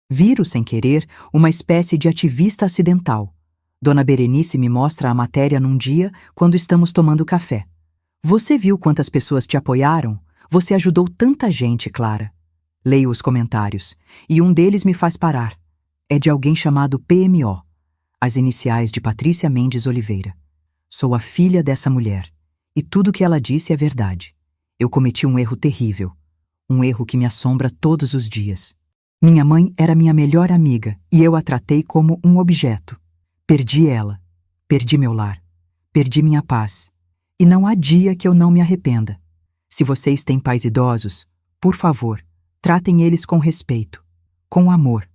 Speaker 1: Viro, sem querer, uma espécie de ativista acidental. Dona Berenice me mostra a matéria num dia quando estamos tomando café. Você viu quantas pessoas te apoiaram? Você ajudou tanta gente, Clara. Leio os comentários, e um deles me faz parar. É de alguém chamado PMO, as iniciais de Patrícia Mendes Oliveira. Sou a filha dessa mulher, e tudo que ela disse é verdade. Eu cometi um erro terrível, um erro que me assombra todos os dias. Minha mãe era minha melhor amiga, e eu a tratei como um objeto. Perdi ela, perdi meu lar, perdi minha paz. E não há dia que eu não me arrependa. Se vocês têm pais idosos, por favor, tratem eles com respeito, com amor.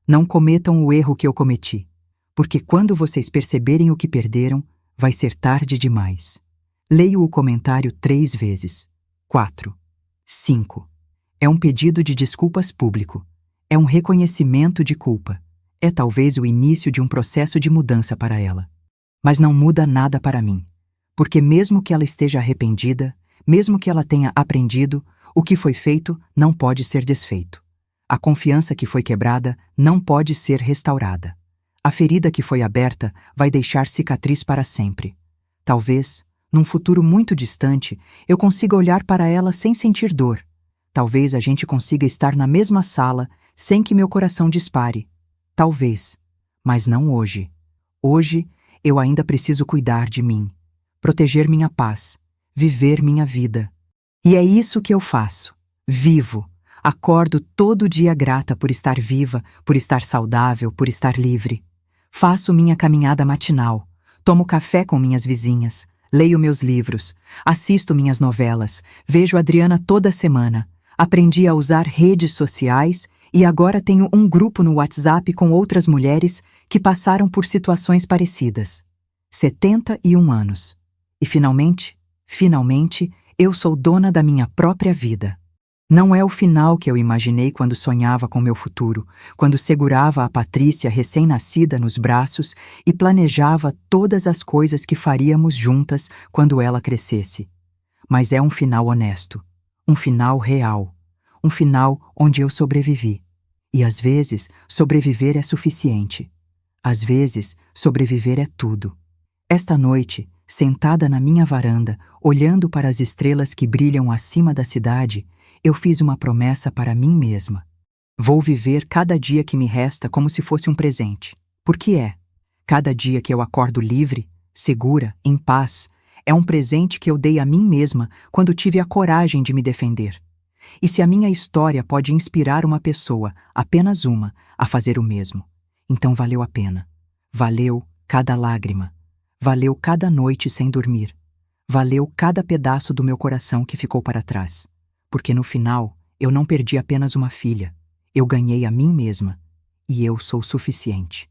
Speaker 1: Não cometam o erro que eu cometi, porque quando vocês perceberem o que perderam, vai ser tarde demais. Leio o comentário 3 vezes. 4. 5. É um pedido de desculpas público. É um reconhecimento de culpa. É talvez o início de um processo de mudança para ela. Mas não muda nada para mim. Porque mesmo que ela esteja arrependida, mesmo que ela tenha aprendido, o que foi feito não pode ser desfeito. A confiança que foi quebrada não pode ser restaurada. A ferida que foi aberta vai deixar cicatriz para sempre. Talvez, num futuro muito distante, eu consiga olhar para ela sem sentir dor. Talvez a gente consiga estar na mesma sala sem que meu coração dispare. Talvez, mas não hoje. Hoje, eu ainda preciso cuidar de mim. Proteger minha paz, viver minha vida. E é isso que eu faço. Vivo. Acordo todo dia grata por estar viva, por estar saudável, por estar livre. Faço minha caminhada matinal. Tomo café com minhas vizinhas. Leio meus livros. Assisto minhas novelas. Vejo Adriana toda semana. Aprendi a usar redes sociais e agora tenho um grupo no WhatsApp com outras mulheres que passaram por situações parecidas. 71 anos. E finalmente, eu sou dona da minha própria vida. Não é o final que eu imaginei quando sonhava com meu futuro, quando segurava a Patrícia recém-nascida nos braços e planejava todas as coisas que faríamos juntas quando ela crescesse. Mas é um final honesto, um final real, um final onde eu sobrevivi. E às vezes, sobreviver é suficiente. Às vezes, sobreviver é tudo. Esta noite, sentada na minha varanda, olhando para as estrelas que brilham acima da cidade, eu fiz uma promessa para mim mesma. Vou viver cada dia que me resta como se fosse um presente. Porque é. Cada dia que eu acordo livre, segura, em paz, é um presente que eu dei a mim mesma quando tive a coragem de me defender. E se a minha história pode inspirar uma pessoa, apenas uma, a fazer o mesmo, então valeu a pena. Valeu cada lágrima. Valeu cada noite sem dormir. Valeu cada pedaço do meu coração que ficou para trás. Porque no final, eu não perdi apenas uma filha. Eu ganhei a mim mesma. E eu sou suficiente.